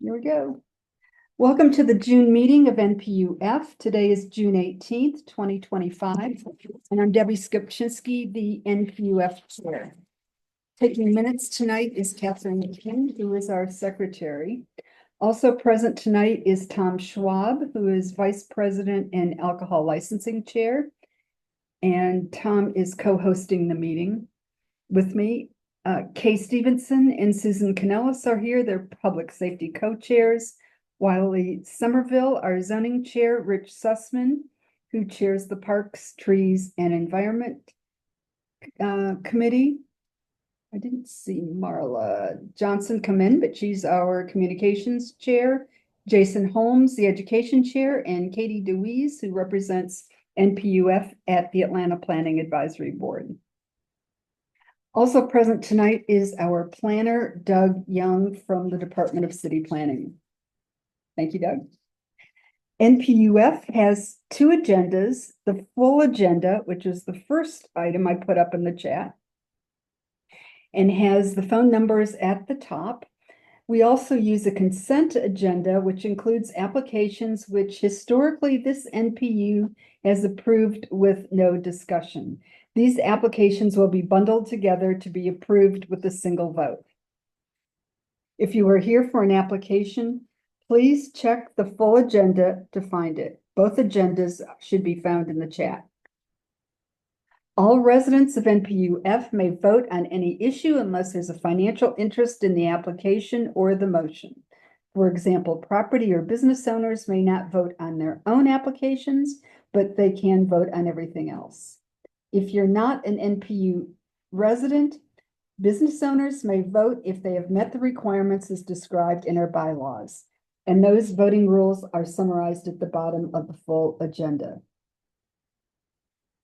Here we go. Welcome to the June meeting of NPU-F. Today is June 18th, 2025, and I'm Debbie Skopczynski, the NPU-F chair. Taking minutes tonight is Catherine King, who is our secretary. Also present tonight is Tom Schwab, who is vice president and alcohol licensing chair. And Tom is co-hosting the meeting with me. Kay Stevenson and Susan Canellis are here. They're public safety co-chairs. Wiley Somerville, our zoning chair, Rich Sussman, who chairs the Parks, Trees, and Environment Committee. I didn't see Marla Johnson come in, but she's our communications chair. Jason Holmes, the education chair, and Katie DeWeese, who represents NPU-F at the Atlanta Planning Advisory Board. Also present tonight is our planner, Doug Young, from the Department of City Planning. Thank you, Doug. NPU-F has two agendas. The full agenda, which is the first item I put up in the chat, and has the phone numbers at the top. We also use a consent agenda, which includes applications which historically this NPU has approved with no discussion. These applications will be bundled together to be approved with a single vote. If you are here for an application, please check the full agenda to find it. Both agendas should be found in the chat. All residents of NPU-F may vote on any issue unless there's a financial interest in the application or the motion. For example, property or business owners may not vote on their own applications, but they can vote on everything else. If you're not an NPU resident, business owners may vote if they have met the requirements as described in our bylaws, and those voting rules are summarized at the bottom of the full agenda.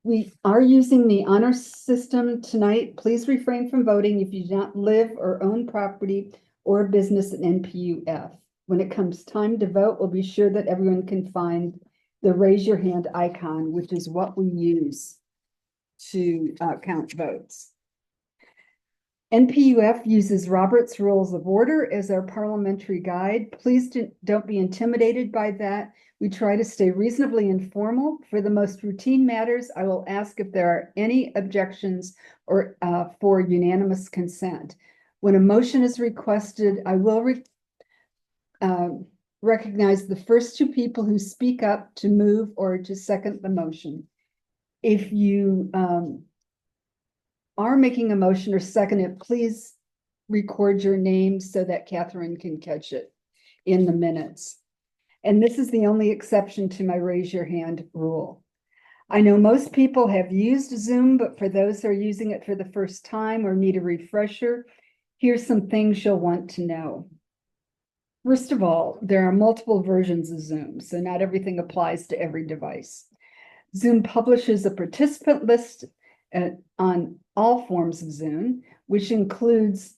We are using the honor system tonight. Please refrain from voting if you do not live or own property or business in NPU-F. When it comes time to vote, we'll be sure that everyone can find the raise your hand icon, which is what we use to count votes. NPU-F uses Robert's Rules of Order as our parliamentary guide. Please don't be intimidated by that. We try to stay reasonably informal. For the most routine matters, I will ask if there are any objections or for unanimous consent. When a motion is requested, I will recognize the first two people who speak up to move or to second the motion. If you are making a motion or second it, please record your name so that Catherine can catch it in the minutes. And this is the only exception to my raise your hand rule. I know most people have used Zoom, but for those who are using it for the first time or need a refresher, here's some things you'll want to know. First of all, there are multiple versions of Zoom, so not everything applies to every device. Zoom publishes a participant list on all forms of Zoom, which includes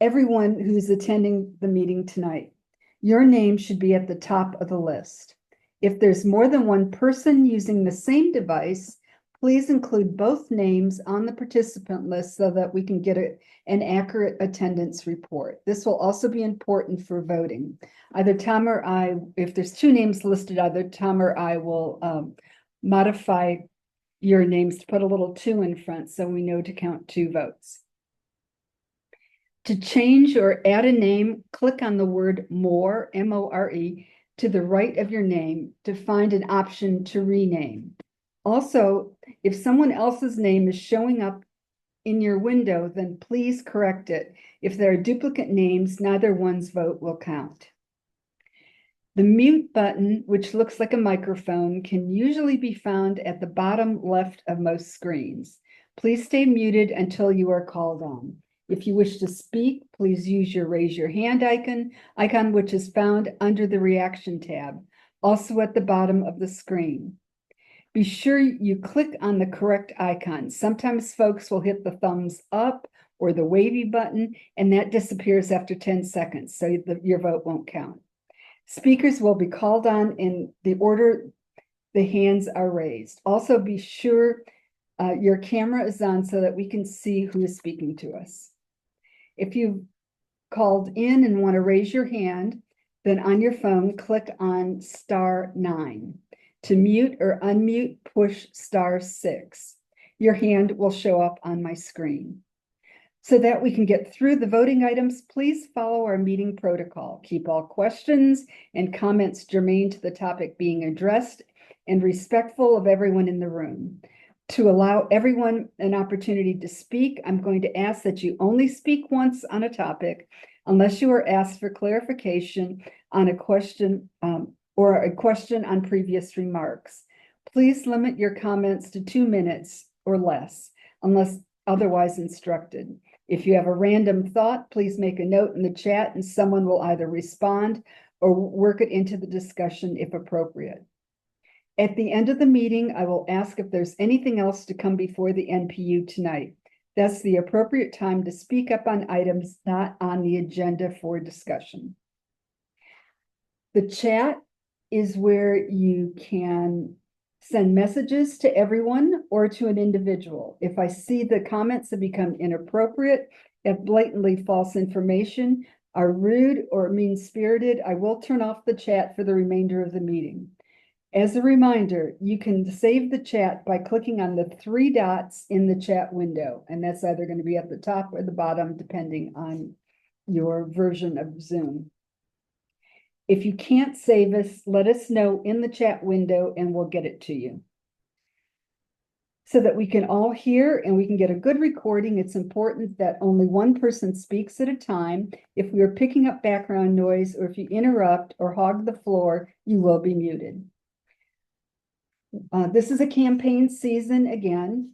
everyone who's attending the meeting tonight. Your name should be at the top of the list. If there's more than one person using the same device, please include both names on the participant list so that we can get an accurate attendance report. This will also be important for voting. Either Tom or I, if there's two names listed, either Tom or I will modify your names to put a little 2 in front so we know to count 2 votes. To change or add a name, click on the word more, M-O-R-E, to the right of your name to find an option to rename. Also, if someone else's name is showing up in your window, then please correct it. If there are duplicate names, neither one's vote will count. The mute button, which looks like a microphone, can usually be found at the bottom left of most screens. Please stay muted until you are called on. If you wish to speak, please use your raise your hand icon, which is found under the reaction tab, also at the bottom of the screen. Be sure you click on the correct icon. Sometimes folks will hit the thumbs up or the wavy button, and that disappears after 10 seconds, so your vote won't count. Speakers will be called on in the order the hands are raised. Also, be sure your camera is on so that we can see who is speaking to us. If you've called in and want to raise your hand, then on your phone, click on *9. To mute or unmute, push *6. Your hand will show up on my screen. So that we can get through the voting items, please follow our meeting protocol. Keep all questions and comments germane to the topic being addressed and respectful of everyone in the room. To allow everyone an opportunity to speak, I'm going to ask that you only speak once on a topic unless you are asked for clarification on a question or a question on previous remarks. Please limit your comments to 2 minutes or less unless otherwise instructed. If you have a random thought, please make a note in the chat and someone will either respond or work it into the discussion if appropriate. At the end of the meeting, I will ask if there's anything else to come before the NPU tonight. That's the appropriate time to speak up on items not on the agenda for discussion. The chat is where you can send messages to everyone or to an individual. If I see the comments that become inappropriate, if blatantly false information, are rude or mean-spirited, I will turn off the chat for the remainder of the meeting. As a reminder, you can save the chat by clicking on the 3 dots in the chat window, and that's either going to be at the top or the bottom, depending on your version of Zoom. If you can't save us, let us know in the chat window and we'll get it to you. So that we can all hear and we can get a good recording, it's important that only one person speaks at a time. If we are picking up background noise or if you interrupt or hog the floor, you will be muted. This is a campaign season again.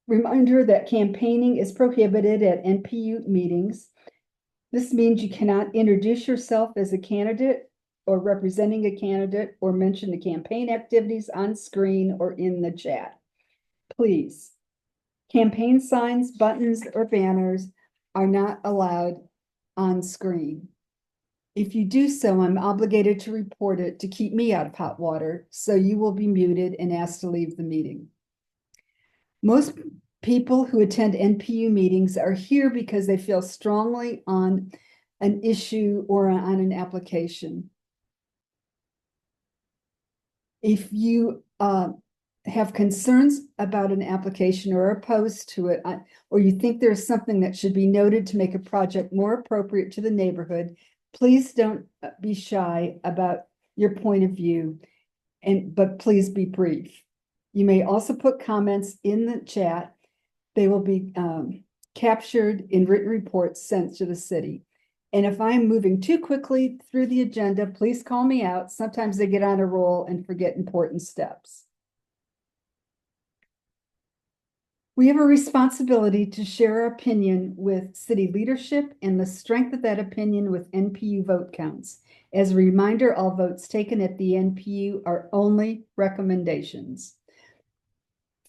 Reminder that campaigning is prohibited at NPU meetings. This means you cannot introduce yourself as a candidate or representing a candidate or mention the campaign activities on screen or in the chat. Please, campaign signs, buttons, or banners are not allowed on screen. If you do so, I'm obligated to report it to keep me out of hot water, so you will be muted and asked to leave the meeting. Most people who attend NPU meetings are here because they feel strongly on an issue or on an application. If you have concerns about an application or are opposed to it, or you think there's something that should be noted to make a project more appropriate to the neighborhood, please don't be shy about your point of view, but please be brief. You may also put comments in the chat. They will be captured in written reports sent to the city. And if I'm moving too quickly through the agenda, please call me out. Sometimes they get on a roll and forget important steps. We have a responsibility to share our opinion with city leadership and the strength of that opinion with NPU vote counts. As a reminder, all votes taken at the NPU are only recommendations.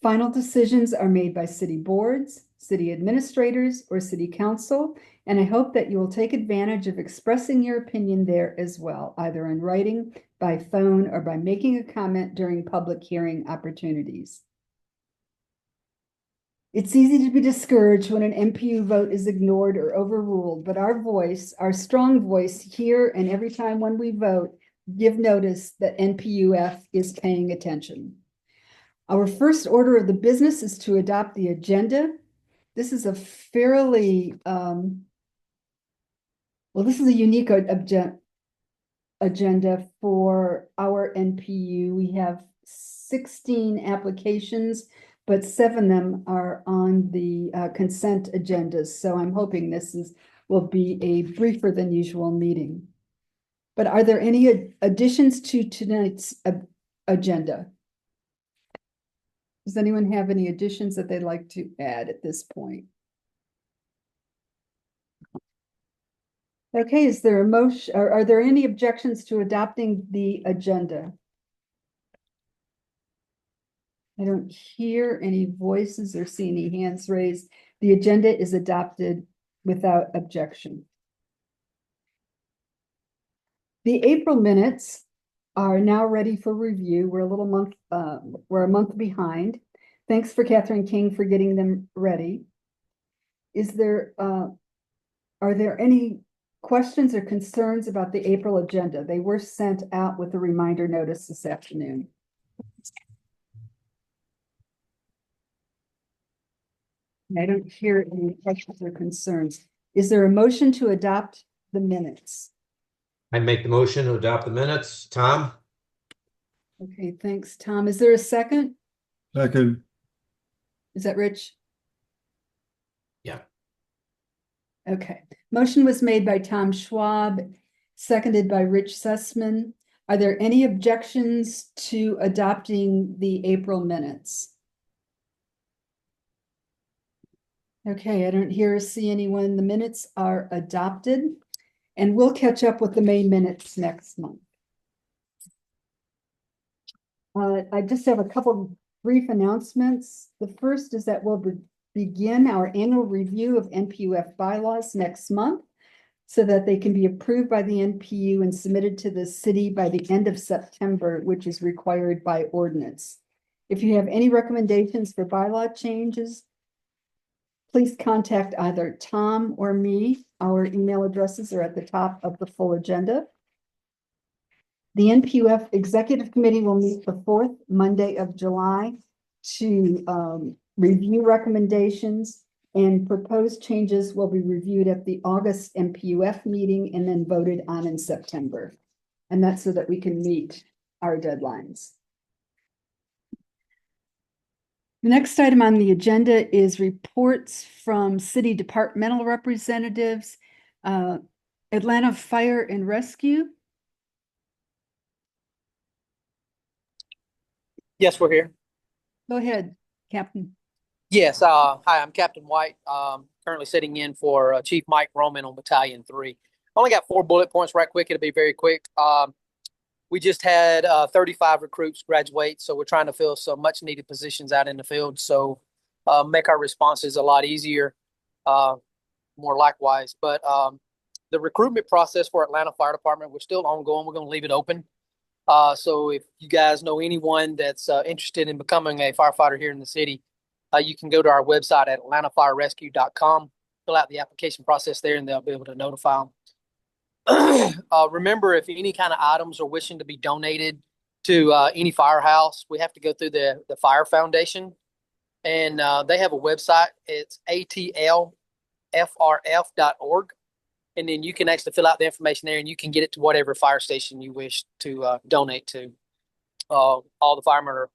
Final decisions are made by city boards, city administrators, or city council, and I hope that you will take advantage of expressing your opinion there as well, either in writing, by phone, or by making a comment during public hearing opportunities. It's easy to be discouraged when an NPU vote is ignored or overruled, but our voice, our strong voice here and every time when we vote, give notice that NPU-F is paying attention. Our first order of the business is to adopt the agenda. This is a fairly, this is a unique agenda for our NPU. We have 16 applications, but 7 of them are on the consent agendas. So I'm hoping this will be a briefer than usual meeting. But are there any additions to tonight's agenda? Does anyone have any additions that they'd like to add at this point? Okay, is there a motion, or are there any objections to adopting the agenda? I don't hear any voices or see any hands raised. The agenda is adopted without objection. The April minutes are now ready for review. We're a month behind. Thanks for Catherine King for getting them ready. Is there Are there any questions or concerns about the April agenda? They were sent out with a reminder notice this afternoon. I don't hear any questions or concerns. Is there a motion to adopt the minutes? I make the motion to adopt the minutes. Tom? Okay, thanks, Tom. Is there a second? Second. Is that Rich? Yeah. Okay. Motion was made by Tom Schwab, seconded by Rich Sussman. Are there any objections to adopting the April minutes? Okay, I don't hear or see anyone. The minutes are adopted, and we'll catch up with the May minutes next month. I just have a couple brief announcements. The first is that we'll begin our annual review of NPU-F bylaws next month so that they can be approved by the NPU and submitted to the city by the end of September, which is required by ordinance. If you have any recommendations for bylaw changes, please contact either Tom or me. Our email addresses are at the top of the full agenda. The NPU-F Executive Committee will meet the fourth Monday of July to review recommendations, and proposed changes will be reviewed at the August NPU-F meeting and then voted on in September. And that's so that we can meet our deadlines. The next item on the agenda is reports from city departmental representatives. Atlanta Fire and Rescue. Yes, we're here. Go ahead, Captain. Yes. Hi, I'm Captain White. Currently sitting in for Chief Mike Roman on Battalion 3. Only got 4 bullet points right quick. It'll be very quick. We just had 35 recruits graduate, so we're trying to fill some much needed positions out in the field. So make our responses a lot easier, more likewise. But the recruitment process for Atlanta Fire Department, we're still ongoing. We're going to leave it open. So if you guys know anyone that's interested in becoming a firefighter here in the city, you can go to our website at atlantafirerescue.com, fill out the application process there, and they'll be able to notify them. Remember, if any kind of items are wishing to be donated to any firehouse, we have to go through the Fire Foundation, and they have a website. It's atlfrf.org. And then you can actually fill out the information there, and you can get it to whatever fire station you wish to donate to. All the firemen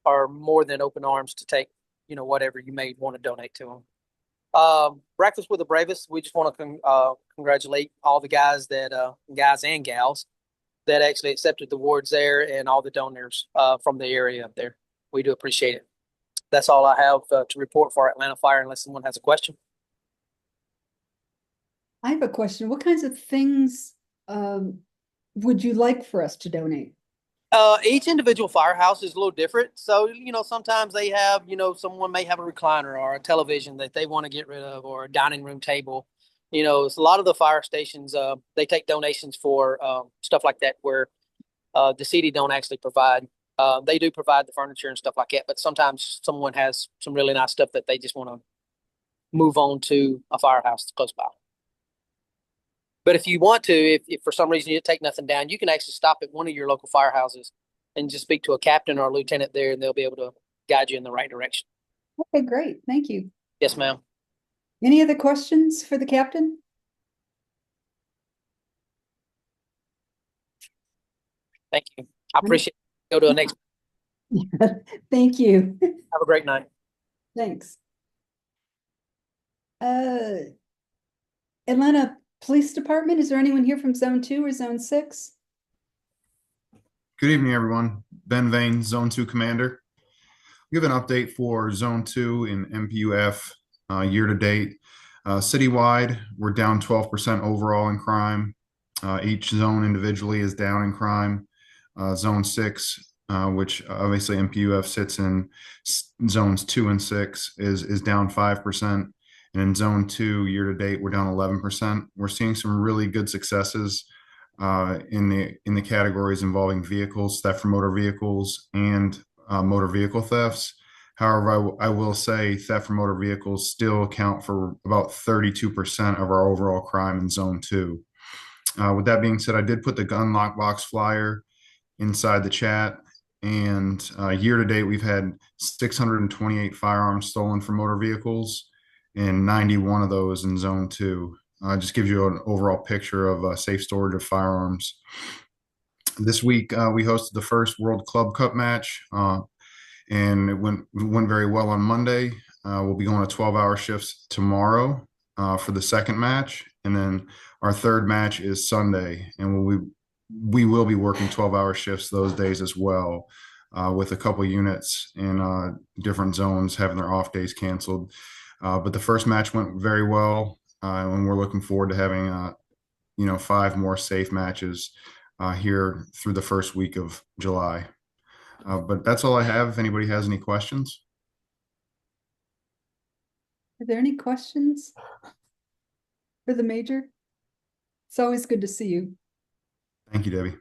are more than open arms to take, whatever you may want to donate to them. Breakfast with the Bravest. We just want to congratulate all the guys guys and gals that actually accepted the awards there, and all the donors from the area up there. We do appreciate it. That's all I have to report for Atlanta Fire, unless someone has a question. I have a question. What kinds of things would you like for us to donate? Each individual firehouse is a little different. So, sometimes they have, someone may have a recliner or a television that they want to get rid of, or a dining room table. It's a lot of the fire stations, they take donations for stuff like that, where the city don't actually provide. They do provide the furniture and stuff like that, but sometimes someone has some really nice stuff that they just want to move on to a firehouse close by. But if you want to, if for some reason you take nothing down, you can actually stop at one of your local firehouses and just speak to a captain or a lieutenant there, and they'll be able to guide you in the right direction. Okay, great. Thank you. Yes, ma'am. Any other questions for the captain? Thank you. I appreciate it. Go to the next. Thank you. Have a great night. Thanks. Atlanta Police Department, is there anyone here from Zone 2 or Zone 6? Good evening, everyone. Ben Vane, Zone 2 Commander. We have an update for Zone 2 in NPU-F year to date. Citywide, we're down 12% overall in crime. Each zone individually is down in crime. Zone 6, which obviously NPU-F sits in zones 2 and 6, is down 5%. And in Zone 2, year to date, we're down 11%. We're seeing some really good successes in the categories involving vehicles, theft from motor vehicles, and motor vehicle thefts. However, I will say theft from motor vehicles still account for about 32% of our overall crime in Zone 2. With that being said, I did put the gun lockbox flyer inside the chat. And year to date, we've had 628 firearms stolen from motor vehicles, and 91 of those in Zone 2. Just gives you an overall picture of safe storage of firearms. This week, we hosted the first World Club Cup match, and it went very well on Monday. We'll be going to 12-hour shifts tomorrow for the second match, and then our third match is Sunday, and we will be working 12-hour shifts those days as well, with a couple units in different zones having their off days canceled. But the first match went very well, and we're looking forward to having 5 more safe matches here through the first week of July. But that's all I have. If anybody has any questions. Are there any questions for the major? It's always good to see you. Thank you, Debbie.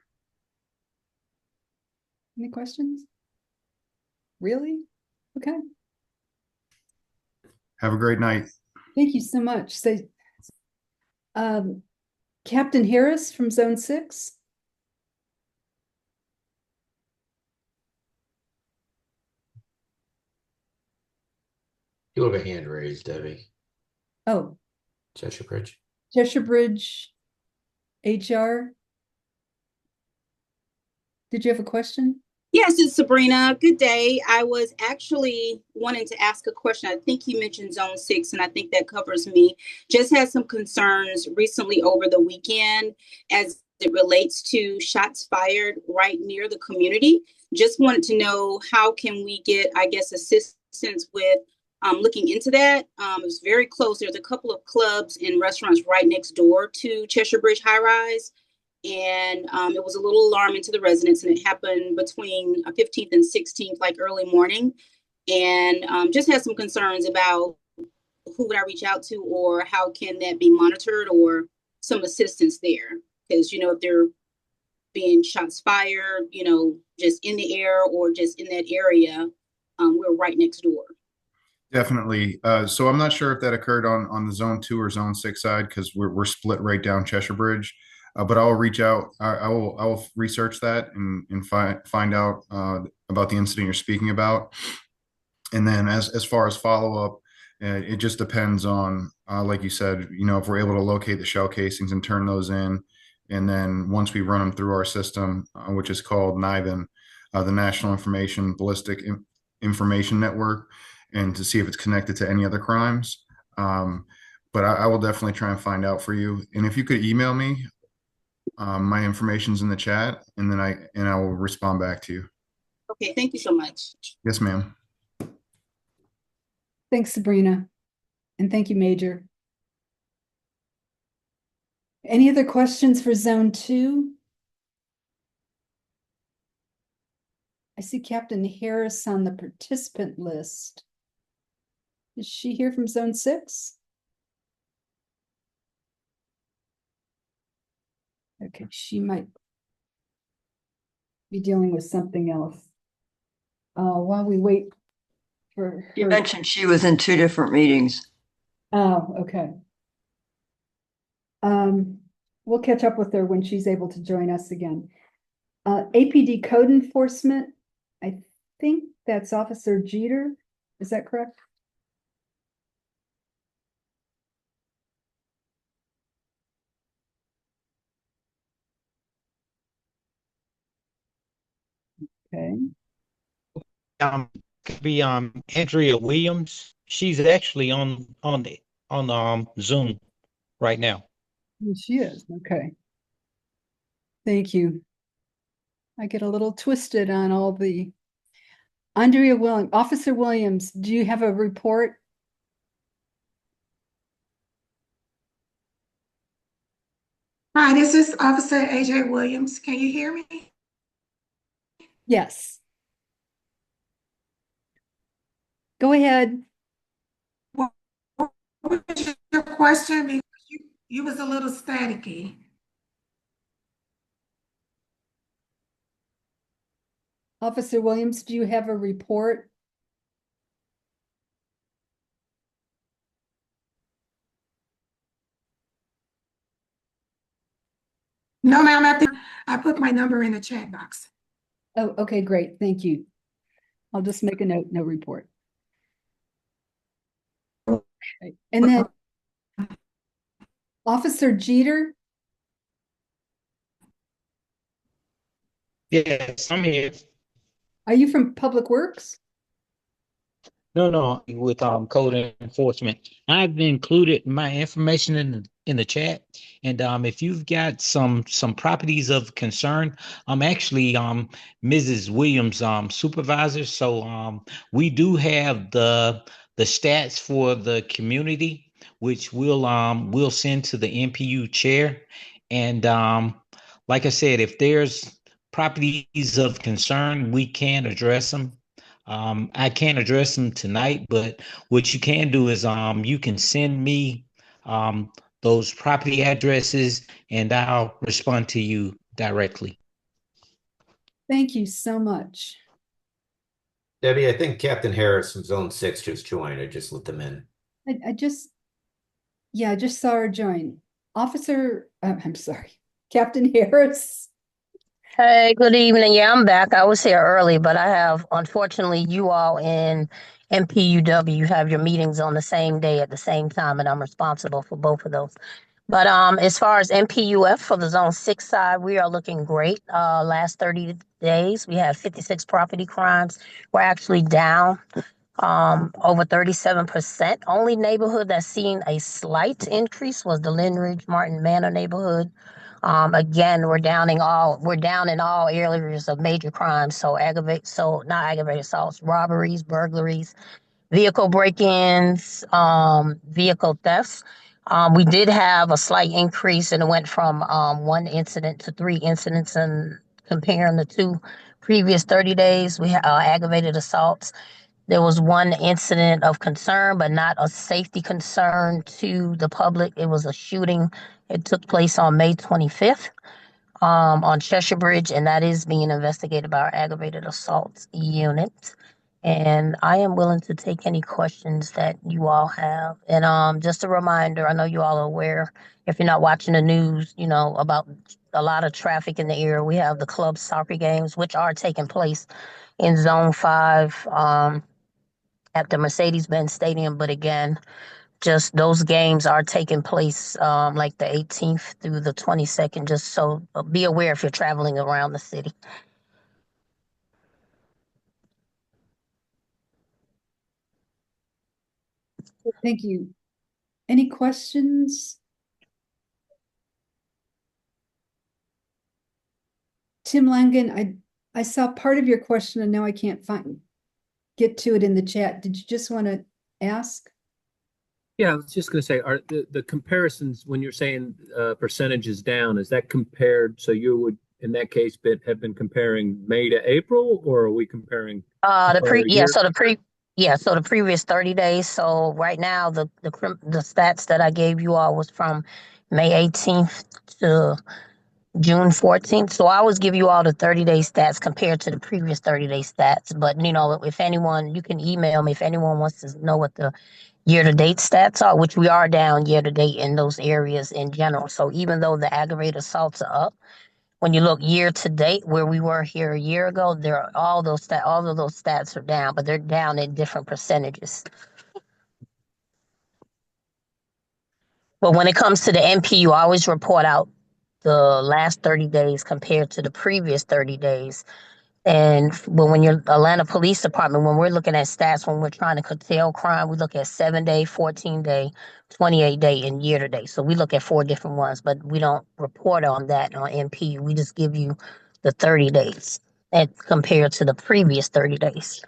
Any questions? Really? Okay. Have a great night. Thank you so much. So, Captain Harris from Zone 6. You have a hand raised, Debbie. Oh, Cheshire Bridge. Cheshire Bridge HR. Did you have a question? Yes, it's Sabrina. Good day. I was actually wanting to ask a question. I think you mentioned Zone 6, and I think that covers me. Just had some concerns recently over the weekend as it relates to shots fired right near the community. Just wanted to know how can we get, I guess, assistance with looking into that. It was very close. There's a couple of clubs and restaurants right next door to Cheshire Bridge High Rise. And it was a little alarming to the residents, and it happened between 15th and 16th, like early morning. And just had some concerns about who would I reach out to, or how can that be monitored, or some assistance there. Because, if they're being shots fired, just in the air or just in that area, we're right next door. Definitely. So I'm not sure if that occurred on the Zone 2 or Zone 6 side, because we're split right down Cheshire Bridge. But I'll reach out. I will research that and find out about the incident you're speaking about. And then as far as follow up, it just depends on, like you said, if we're able to locate the shell casings and turn those in, and then once we run them through our system, which is called NIBIN, the National Information Ballistic Information Network, and to see if it's connected to any other crimes. But I will definitely try and find out for you. And if you could email me, my information's in the chat, and then I will respond back to you. Okay, thank you so much. Yes, ma'am. Thanks, Sabrina. And thank you, Major. Any other questions for Zone 2? I see Captain Harris on the participant list. Is she here from Zone 6? Okay, she might be dealing with something else. While we wait for her. You mentioned she was in 2 different meetings. Oh, okay. We'll catch up with her when she's able to join us again. APD code enforcement, I think that's Officer Jeter. Is that correct? Okay. Could be Andrea Williams. She's actually on Zoom right now. She is. Okay. Thank you. I get a little twisted on all the. Andrea Williams, Officer Williams, do you have a report? Hi, this is Officer AJ Williams. Can you hear me? Yes. Go ahead. What was your question? Because you was a little staticky. Officer Williams, do you have a report? No, ma'am, I put my number in the chat box. Oh, okay, great. Thank you. I'll just make a note, no report. Okay. And then Officer Jeter, Yes, I'm here. are you from Public Works? No, with code enforcement. I've included my information in the chat, and if you've got some properties of concern, I'm actually Mrs. Williams supervisor. So we do have the stats for the community, which we'll send to the NPU chair, and like I said, if there's properties of concern, we can address them. I can't address them tonight, but what you can do is you can send me um, those property addresses and I'll respond to you directly. Thank you so much. Debbie, I think Captain Harris from Zone 6 just joined. I just let them in. I just saw her join. Officer, I'm sorry, Captain Harris. Hey, good evening. Yeah, I'm back. I was here early, but I have, unfortunately, you all in NPUW have your meetings on the same day at the same time, and I'm responsible for both of those. But as far as NPU-F for the Zone 6 side, we are looking great. Last 30 days, we had 56 property crimes. We're actually down over 37%. Only neighborhood that's seen a slight increase was the Lynn Ridge Martin Manor neighborhood. Again, we're down in all areas of major crimes. So not aggravated assaults, robberies, burglaries, vehicle break-ins, vehicle thefts. We did have a slight increase, and it went from one incident to three incidents. And comparing the two previous 30 days, we aggravated assaults. There was one incident of concern, but not a safety concern to the public. It was a shooting. It took place on May 25th on Cheshire Bridge, and that is being investigated by our aggravated assault unit. And I am willing to take any questions that you all have. And just a reminder, I know you all are aware, if you're not watching the news, about a lot of traffic in the area. We have the club soccer games, which are taking place in Zone 5. At the Mercedes-Benz Stadium. But again, just those games are taking place like the 18th through the 22nd. Just so be aware if you're traveling around the city. Thank you. Any questions? Tim Langen, I saw part of your question and now I can't get to it in the chat. Did you just want to ask? Yeah, I was just going to say, are the comparisons when you're saying percentage is down, is that compared? So you would, in that case, have been comparing May to April, or are we comparing So the previous 30 days. So right now, the stats that I gave you all was from May 18th to June 14th. So I always give you all the 30-day stats compared to the previous 30-day stats. But, if anyone, you can email me if anyone wants to know what the year-to-date stats are, which we are down year-to-date in those areas in general. So even though the aggravated assaults are up, when you look year-to-date where we were here a year ago, all of those stats are down, but they're down in different percentages. But when it comes to the NPU, I always report out the last 30 days compared to the previous 30 days. And when you're Atlanta Police Department, when we're looking at stats, when we're trying to curtail crime, we look at 7-day, 14-day, 28-day, and year-to-date. So we look at 4 different ones, but we don't report on that on NPU. We just give you the 30 days compared to the previous 30 days.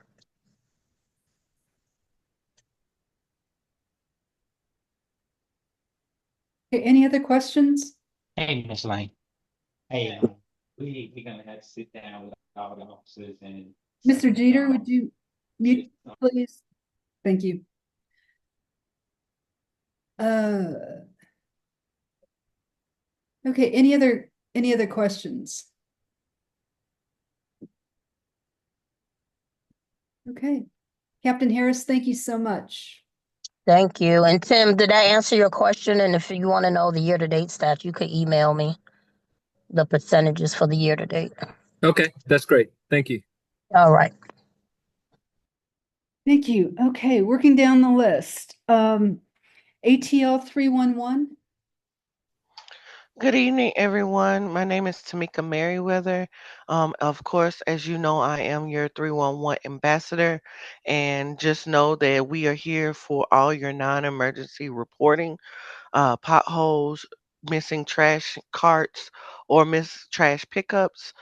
Okay, any other questions? Hey, Ms. Lane. Hey, we're gonna have to sit down with all the officers and. Mr. Jeter, would you mute, please? Thank you. Okay, any other questions? Okay. Captain Harris, thank you so much. Thank you. And Tim, did I answer your question? And if you want to know the year-to-date stats, you could email me. the percentages for the year to date. Okay, that's great. Thank you. All right. Thank you. Okay, working down the list. ATL 311. Good evening, everyone. My name is Tamika Merriweather. Of course, as you know, I am your 311 ambassador, and just know that we are here for all your non-emergency reporting, potholes, missing trash carts, or missed trash pickups.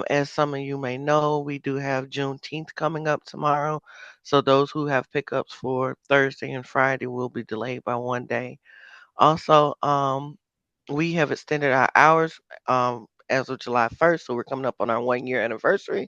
As some of you may know, we do have Juneteenth coming up tomorrow, so those who have pickups for Thursday and Friday will be delayed by one day. Also, we have extended our hours as of July 1st, so we're coming up on our 1 year anniversary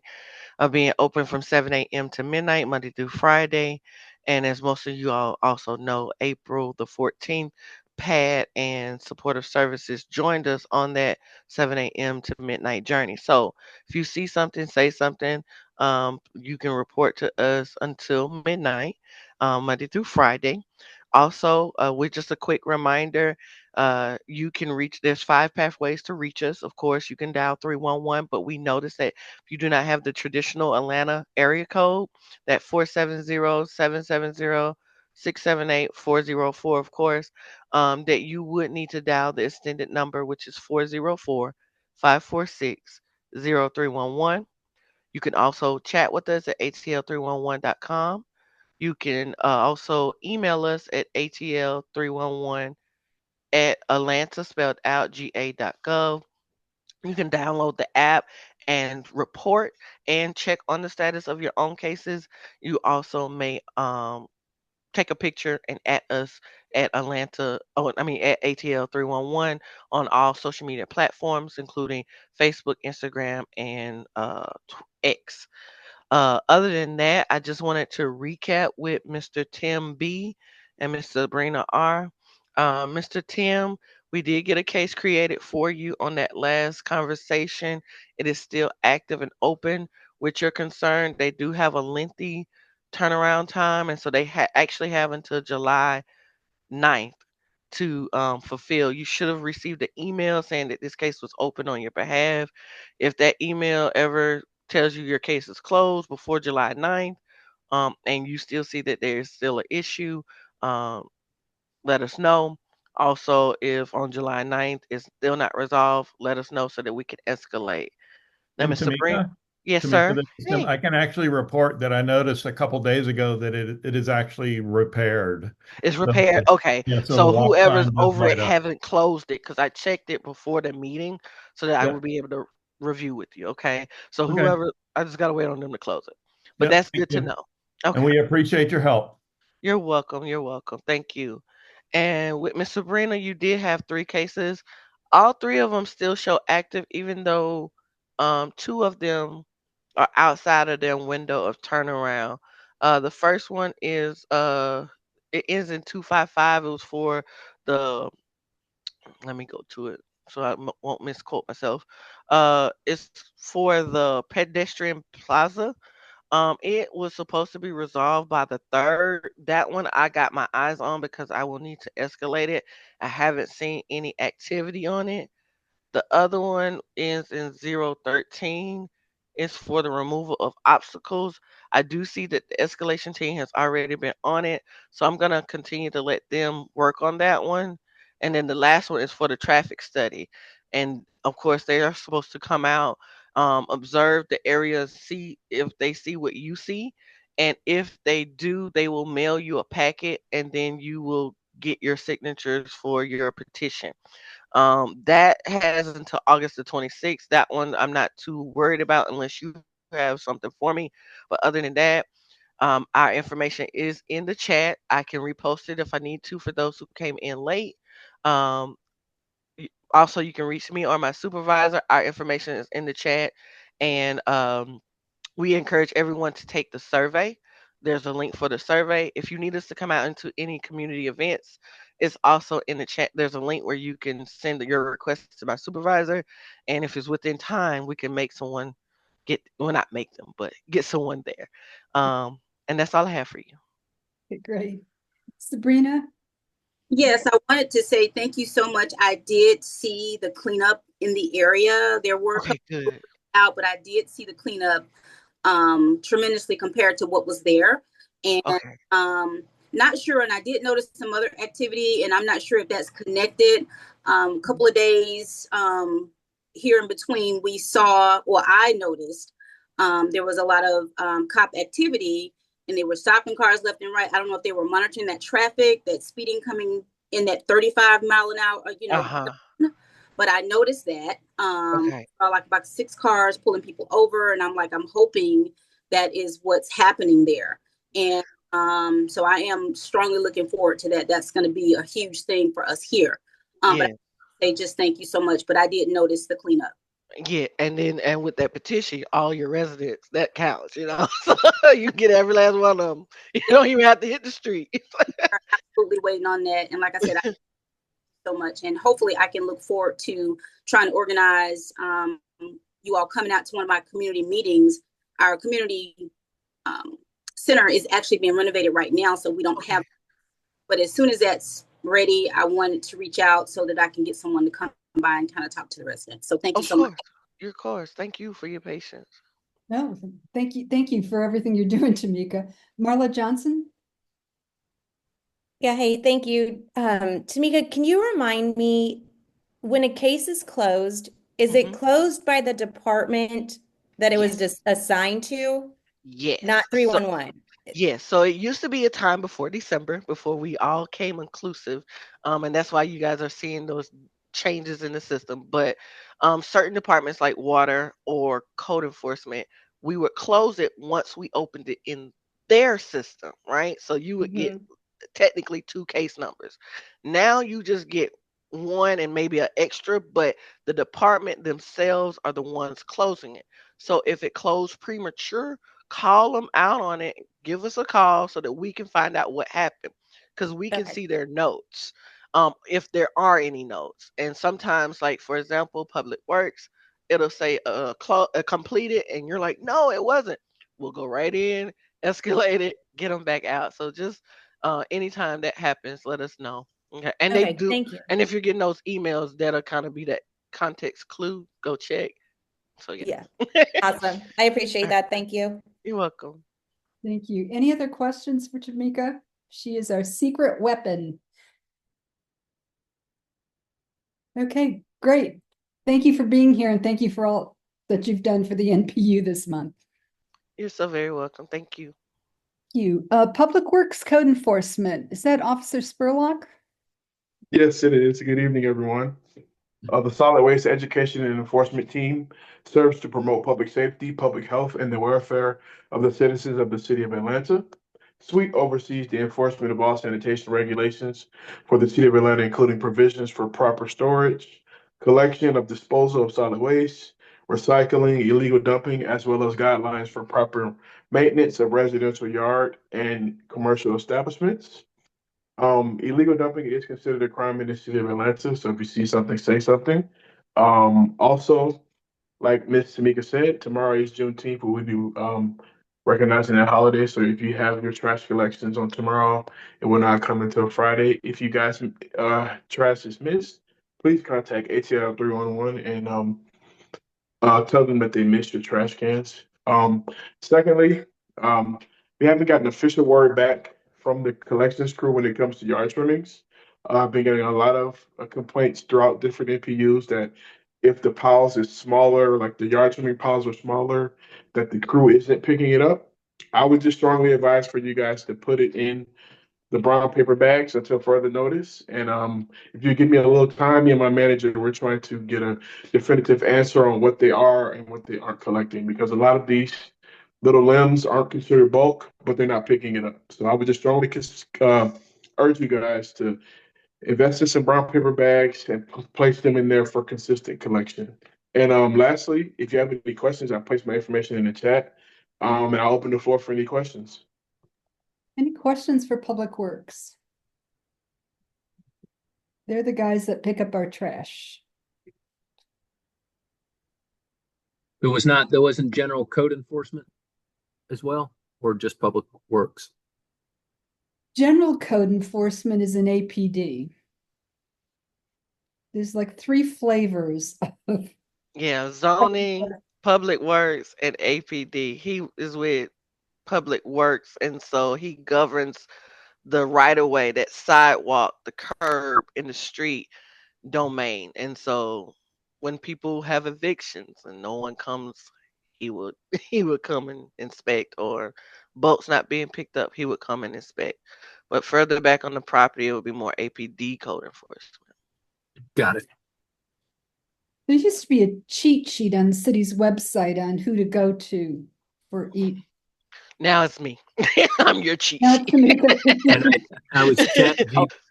of being open from 7 a.m. to midnight, Monday through Friday. And as most of you all also know, April the 14th, PAD and Supportive Services joined us on that 7 a.m. to midnight journey. So if you see something, say something. You can report to us until midnight, Monday through Friday. Also, with just a quick reminder, you can reach, there's 5 pathways to reach us. Of course, you can dial 311, but we noticed that if you do not have the traditional Atlanta area code, that 470-770-678-404, of course, that you would need to dial the extended number, which is 404-546-0311. You can also chat with us at atl311.com. You can also email us at atl311 at Atlanta spelled out ga.gov. You can download the app and report and check on the status of your own cases. You also may take a picture and at us at at ATL 311 on all social media platforms, including Facebook, Instagram, and X. Other than that, I just wanted to recap with Mr. Tim B and Ms. Sabrina R. Mr. Tim, we did get a case created for you on that last conversation. It is still active and open. With your concern, they do have a lengthy turnaround time, and so they actually have until July 9th to fulfill. You should have received an email saying that this case was open on your behalf. If that email ever tells you your case is closed before July 9th, and you still see that there's still an issue, um, let us know. Also, if on July 9th it's still not resolved, let us know so that we can escalate. Now, And Mr. Brink, Tamika, yes, Tamika, sir. this is Tim. Hey, I can actually report that I noticed a couple days ago that it is actually repaired. it's So, repaired. Okay. yeah, so the So walk whoever's signs have over it light up. haven't closed it because I checked it before the meeting so that I Yep. would be able to review with you. Okay. So Okay. whoever, I just got to wait on them to close it. But Yep. that's Thank good to you. know. And Okay. we appreciate your help. You're welcome. You're welcome. Thank you. And with Miss Sabrina, you did have 3 cases. All 3 of them still show active, even though 2 of them are outside of their window of turnaround. The first one is it ends in 255. It was for the, let me go to it so I won't misquote myself. It's for the pedestrian plaza. It was supposed to be resolved by the 3rd. That one I got my eyes on because I will need to escalate it. I haven't seen any activity on it. The other one ends in 013. It's for the removal of obstacles. I do see that the escalation team has already been on it, so I'm going to continue to let them work on that one. And then the last one is for the traffic study. And of course, they are supposed to come out, observe the area, see if they see what you see. And if they do, they will mail you a packet and then you will get your signatures for your petition. That has until August the 26th. That one I'm not too worried about unless you have something for me. But other than that, our information is in the chat. I can repost it if I need to for those who came in late. Um, Also, you can reach me or my supervisor. Our information is in the chat. And we encourage everyone to take the survey. There's a link for the survey. If you need us to come out into any community events, it's also in the chat. There's a link where you can send your request to my supervisor. And if it's within time, we can make someone well, not make them, but get someone there. And that's all I have for you. Okay, great. Sabrina? Yes, I wanted to say thank you so much. I did see the cleanup in the area. There were a Okay, couple good. out, but I did see the cleanup tremendously compared to what was there. And Okay. not sure, and I did notice some other activity, and I'm not sure if that's connected. A couple of days here in between, we saw, or I noticed, there was a lot of cop activity, and they were stopping cars left and right. I don't know if they were monitoring that traffic, that speeding coming in that 35 mile an hour, Uh-huh. but I noticed that. Okay. Like about 6 cars pulling people over, and I'm like, I'm hoping that is what's happening there. And so I am strongly looking forward to that. That's going to be a huge thing for us here. But Yeah. they just thank you so much. But I did notice the cleanup. Yeah, and with that petition, all your residents, that counts, So you get every last one of them. You don't even have to hit the street. Absolutely waiting on that. And like I said, I so much, and hopefully I can look forward to trying to organize you all coming out to one of my community meetings. Our community center is actually being renovated right now, so we don't have. But as soon as that's ready, I wanted to reach out so that I can get someone to come by and kind of talk to the residents. So thank you Of so much. course. Of course. Thank you for your patience. No, thank you. Thank you for everything you're doing, Tamika. Marla Johnson? Yeah, hey, thank you. Tamika, can you remind me when a case is closed, is it closed by the department that it was Yes. just assigned to, Yes. not So 311? yes, so it used to be a time before December, before we all came inclusive, and that's why you guys are seeing those changes in the system. But certain departments like water or code enforcement, we would close it once we opened it in their system, right? So you would get technically 2 case numbers. Now you just get one and maybe an extra, but the department themselves are the ones closing it. So if it closed premature, call them out on it, give us a call so that we can find out what happened because we can Okay. see their notes, if there are any notes. And sometimes, like for example, Public Works, it'll say completed, and you're like, no, it wasn't. We'll go right in, escalate it, get them back out. So just anytime that happens, let us know. Okay, and they Okay, do. thank you. And if you're getting those emails, that'll kind of be that context clue. Go check. So yeah. Yeah, awesome. I appreciate that. Thank you. You're welcome. Thank you. Any other questions for Tamika? She is our secret weapon. Okay, great. Thank you for being here, and thank you for all that you've done for the NPU this month. You're so very welcome. Thank you. Thank you. Public Works Code Enforcement, is that Officer Spurlock? Yes, it is. Good evening, everyone. The Solid Waste Education and Enforcement Team serves to promote public safety, public health, and the welfare of the citizens of the City of Atlanta. SWEET oversees the enforcement of all sanitation regulations for the City of Atlanta, including provisions for proper storage, collection of disposal of solid waste, recycling, illegal dumping, as well as guidelines for proper maintenance of residential yard and commercial establishments. Illegal dumping is considered a crime in the city of Atlanta, so if you see something, say something. Also, like Miss Tamika said, tomorrow is Juneteenth, but we'll be recognizing that holiday. So if you have your trash collections on tomorrow, it will not come until Friday. If you guys trash is missed, please contact ATL 311 and tell them that they missed your trash cans. Secondly, we haven't gotten official word back from the collections crew when it comes to yard trimmings. I've been getting a lot of complaints throughout different NPUs that if the piles is smaller, like the yard trimming piles are smaller, that the crew isn't picking it up. I would just strongly advise for you guys to put it in the brown paper bags until further notice. And if you give me a little time, me and my manager, we're trying to get a definitive answer on what they are and what they aren't collecting, because a lot of these little limbs aren't considered bulk, but they're not picking it up. So I would just strongly urge you guys to invest in some brown paper bags and place them in there for consistent collection. And lastly, if you have any questions, I place my information in the chat, and I'll open the floor for any questions. Any questions for Public Works? They're the guys that pick up our trash. There wasn't general code enforcement as well, or just Public Works? general code enforcement is an APD. There's like 3 flavors of. Yeah, zoning, public works, and APD. He is with public works, and so he governs the right of way, that sidewalk, the curb in the street domain. And so when people have evictions and no one comes, he would he would come and inspect, or boats not being picked up, he would come and inspect. But further back on the property, it would be more APD code enforcement. Got it. There used to be a cheat sheet on the city's website on who to go to for each. Now it's me. I'm your cheat Now sheet. And I was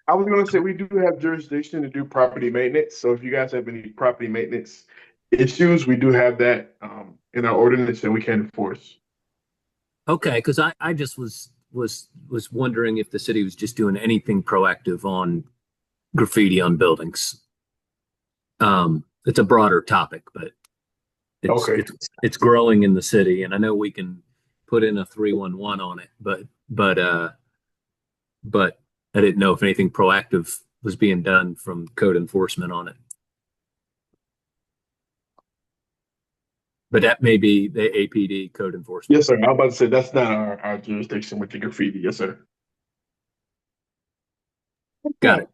I was going to say we do have jurisdiction to do property maintenance. So if you guys have any property maintenance issues, we do have that in our ordinance that we can enforce. Okay, because I just was wondering if the city was just doing anything proactive on graffiti on buildings. It's a broader topic, but it's growing in the city, and I know we can put in a 311 on it, but I didn't know if anything proactive was being done from code enforcement on it. But that may be the APD code enforcement. Yes, sir. I was about to say that's not our jurisdiction with the graffiti. Yes, sir. Got it.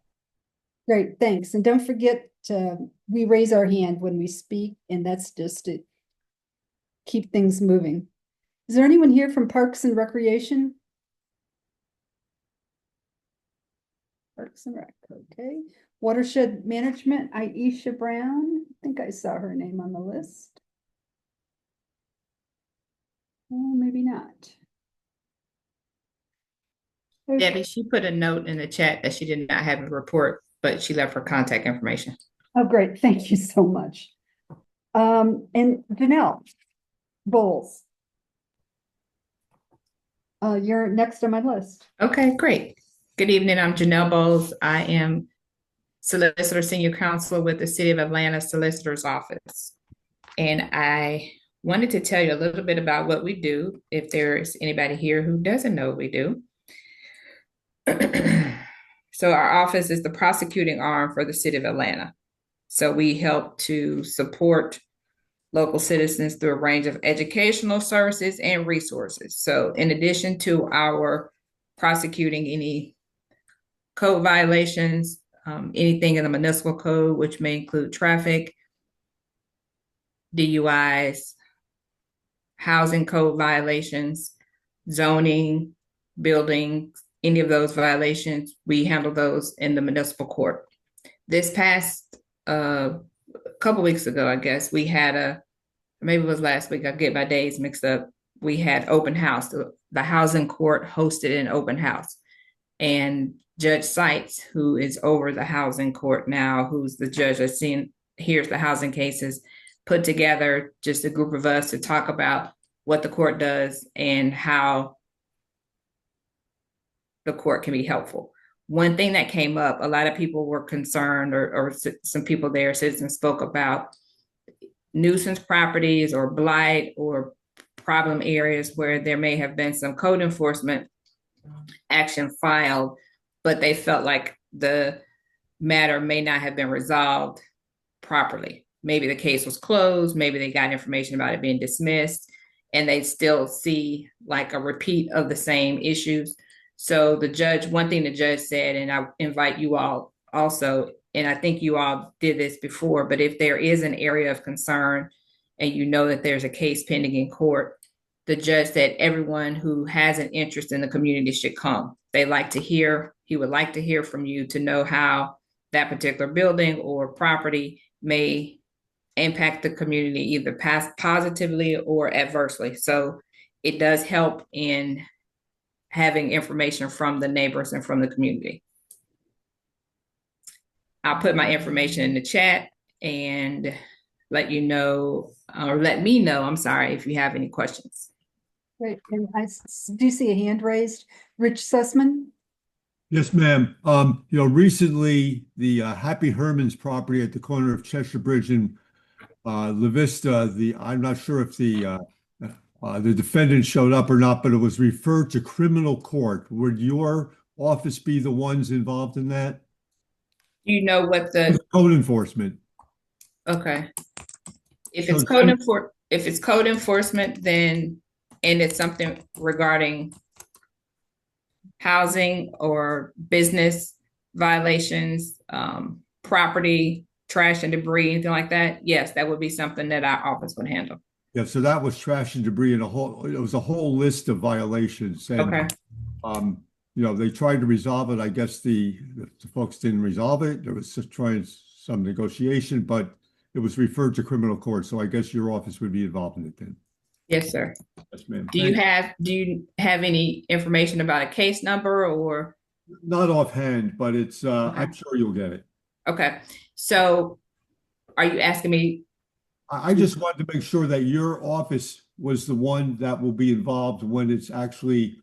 Great, thanks. And don't forget, we raise our hand when we speak, and that's just to keep things moving. Is there anyone here from Parks and Recreation? Parks and Rec, okay. Watershed Management, Aisha Brown. I think I saw her name on the list. Oh, maybe not. Okay. Debbie, she put a note in the chat that she did not have a report, but she left her contact information. Oh, great. Thank you so much. And Janelle Bowles. You're next on my list. Okay, great. Good evening. I'm Janelle Bowles. I am Solicitor Senior Counsel with the City of Atlanta Solicitor's Office. And I wanted to tell you a little bit about what we do, if there's anybody here who doesn't know what we do. So our office is the prosecuting arm for the City of Atlanta. So we help to support local citizens through a range of educational services and resources. So in addition to our prosecuting any code violations, anything in the municipal code, which may include traffic, DUIs, housing code violations, zoning, building, any of those violations, we handle those in the municipal court. This past couple weeks ago, I guess, we had maybe it was last week, I get my days mixed up. We had open house. The housing court hosted an open house. And Judge Seitz, who is over the housing court now, who's the judge that hears the housing cases, put together just a group of us to talk about what the court does and how the court can be helpful. One thing that came up, a lot of people were concerned, or some people there, citizens spoke about nuisance properties or blight or problem areas where there may have been some code enforcement action filed, but they felt like the matter may not have been resolved properly. Maybe the case was closed, maybe they got information about it being dismissed, and they still see like a repeat of the same issues. So one thing the judge said, and I invite you all also, and I think you all did this before, but if there is an area of concern and you know that there's a case pending in court, the judge said everyone who has an interest in the community should come. He would like to hear from you to know how that particular building or property may impact the community either positively or adversely. So it does help in having information from the neighbors and from the community. I'll put my information in the chat and let me know, I'm sorry, if you have any questions. Great. And I do see a hand raised. Rich Sussman? Yes, ma'am. Recently the Happy Herman's property at the corner of Cheshire Bridge and La Vista, I'm not sure if the defendant showed up or not, but it was referred to criminal court. Would your office be the ones involved in that? You know what the, Code enforcement. okay. If So it's code enforcement, then, and it's something regarding housing or business violations, property, trash and debris, anything like that, yes, that would be something that our office would handle. Yeah, so that was trash and debris and it was a whole list of violations. And Okay. They tried to resolve it. I guess the folks didn't resolve it. There was just trying some negotiation, but it was referred to criminal court. So I guess your office would be involved in it then. Yes, sir. Yes, ma'am. Do you have any information about a case number or? Not offhand, but it's Okay. I'm sure you'll get it. Okay. So are you asking me? I just wanted to make sure that your office was the one that will be involved when it's actually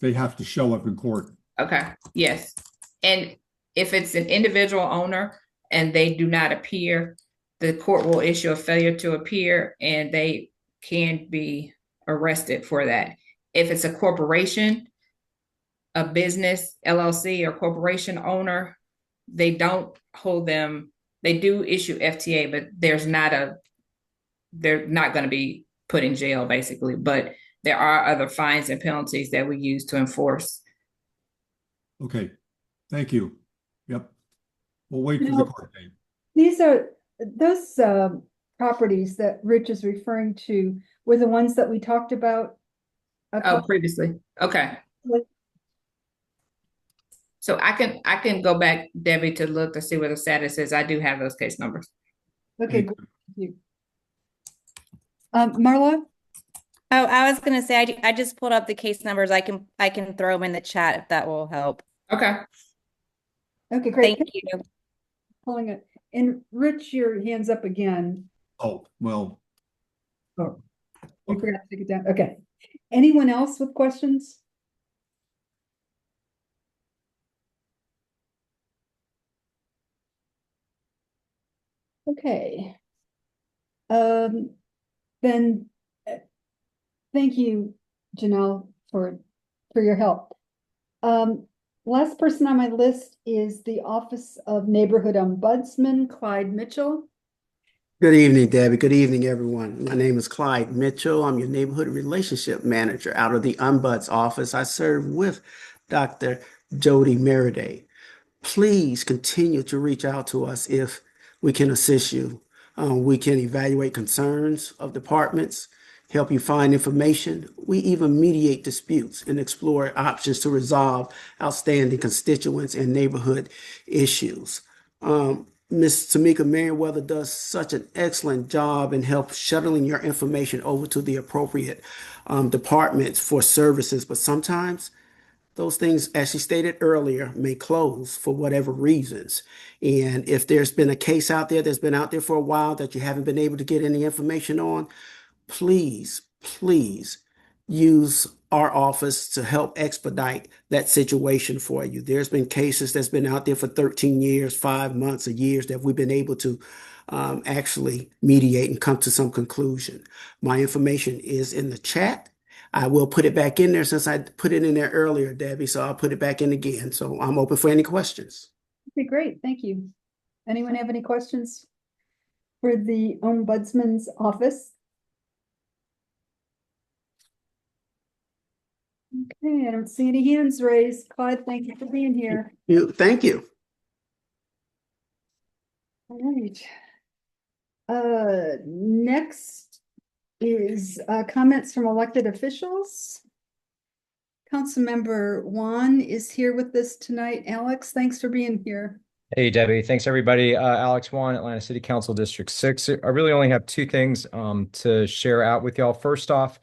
they have to show up in court. Okay. Yes. And if it's an individual owner and they do not appear, the court will issue a failure to appear and they can be arrested for that. If it's a corporation, a business, LLC or corporation owner, they don't hold them. They do issue FTA, but they're not going to be put in jail basically, but there are other fines and penalties that we use to enforce. Okay, thank you. Yep. We'll wait for the court date. These are those properties that Rich is referring to were the ones that we talked about. Previously. Okay. So I can go back, Debbie, to look to see what the status is. I do have those case numbers. Okay, good. Thank you. Marla? Oh, I was gonna say I just pulled up the case numbers. I can throw them in the chat if that will help. Okay. Okay, great. Thank you. Pulling it. And Rich, your hand's up again. Oh, well. Oh, you forgot to take it down. Okay. Anyone else with questions? Okay. Then thank you, Janelle, for your help. Last person on my list is the Office of Neighborhood Ombudsman, Clyde Mitchell. Good evening, Debbie. Good evening, everyone. My name is Clyde Mitchell. I'm your neighborhood relationship manager out of the Ombuds office. I serve with Dr. Jody Meriday. Please continue to reach out to us if we can assist you. We can evaluate concerns of departments, help you find information. We even mediate disputes and explore options to resolve outstanding constituents and neighborhood issues. Ms. Tamika Merriweather does such an excellent job in help shuttling your information over to the appropriate departments for services, but sometimes those things, as she stated earlier, may close for whatever reasons. And if there's been a case out there that's been out there for a while that you haven't been able to get any information on, please use our office to help expedite that situation for you. There's been cases that's been out there for 13 years, 5 months, or years that we've been able to actually mediate and come to some conclusion. My information is in the chat. I will put it back in there since I put it in there earlier, Debbie, so I'll put it back in again. So I'm open for any questions. Okay, great. Thank you. Anyone have any questions for the Ombudsman's office? Okay, I don't see any hands raised. Clyde, thank you for being here. Thank you. All right. Next is comments from elected officials. Councilmember Juan is here with us tonight. Alex, thanks for being here. Hey, Debbie. Thanks, everybody. Alex Wan, Atlanta City Council District 6. I really only have two things to share out with y'all. First off,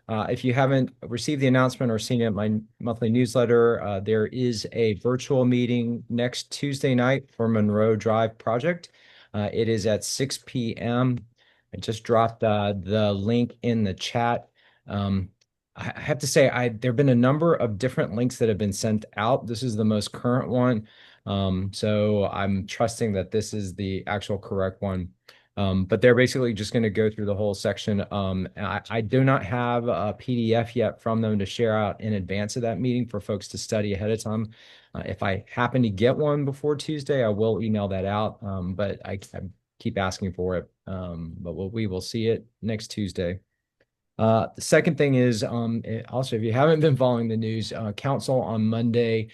if you haven't received the announcement or seen it in my monthly newsletter, there is a virtual meeting next Tuesday night for Monroe Drive project. It is at 6 p.m. I just dropped the link in the chat. I have to say, there have been a number of different links that have been sent out. This is the most current one. So I'm trusting that this is the actual correct one. But they're basically just going to go through the whole section. I do not have a PDF yet from them to share out in advance of that meeting for folks to study ahead of time. If I happen to get one before Tuesday, I will email that out. But I keep asking for it. But we will see it next Tuesday. The second thing is also, if you haven't been following the news, council on Monday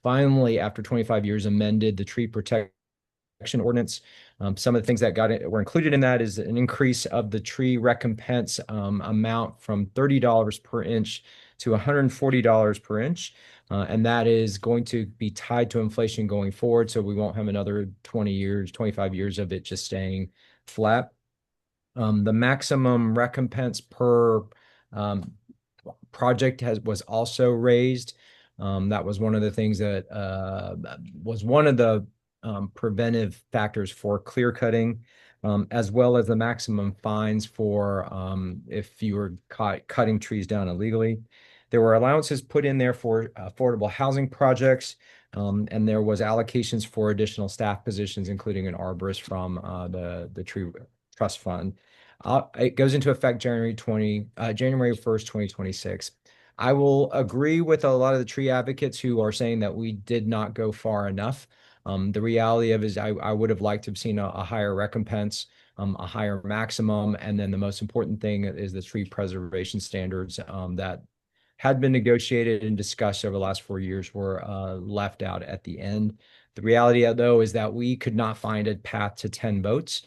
finally, after 25 years, amended the tree protection ordinance. Some of the things that were included in that is an increase of the tree recompense amount from $30 per inch to $140 per inch. And that is going to be tied to inflation going forward. So we won't have another 20 years, 25 years of it just staying flat. The maximum recompense per project was also raised. That was one of the things that was one of the preventive factors for clear cutting, as well as the maximum fines for if you were caught cutting trees down illegally. There were allowances put in there for affordable housing projects, and there was allocations for additional staff positions, including an arborist from the Tree Trust Fund. It goes into effect January 1st, 2026. I will agree with a lot of the tree advocates who are saying that we did not go far enough. The reality of it is I would have liked to have seen a higher recompense, a higher maximum, and then the most important thing is the tree preservation standards that had been negotiated and discussed over the last 4 years were left out at the end. The reality, though, is that we could not find a path to 10 votes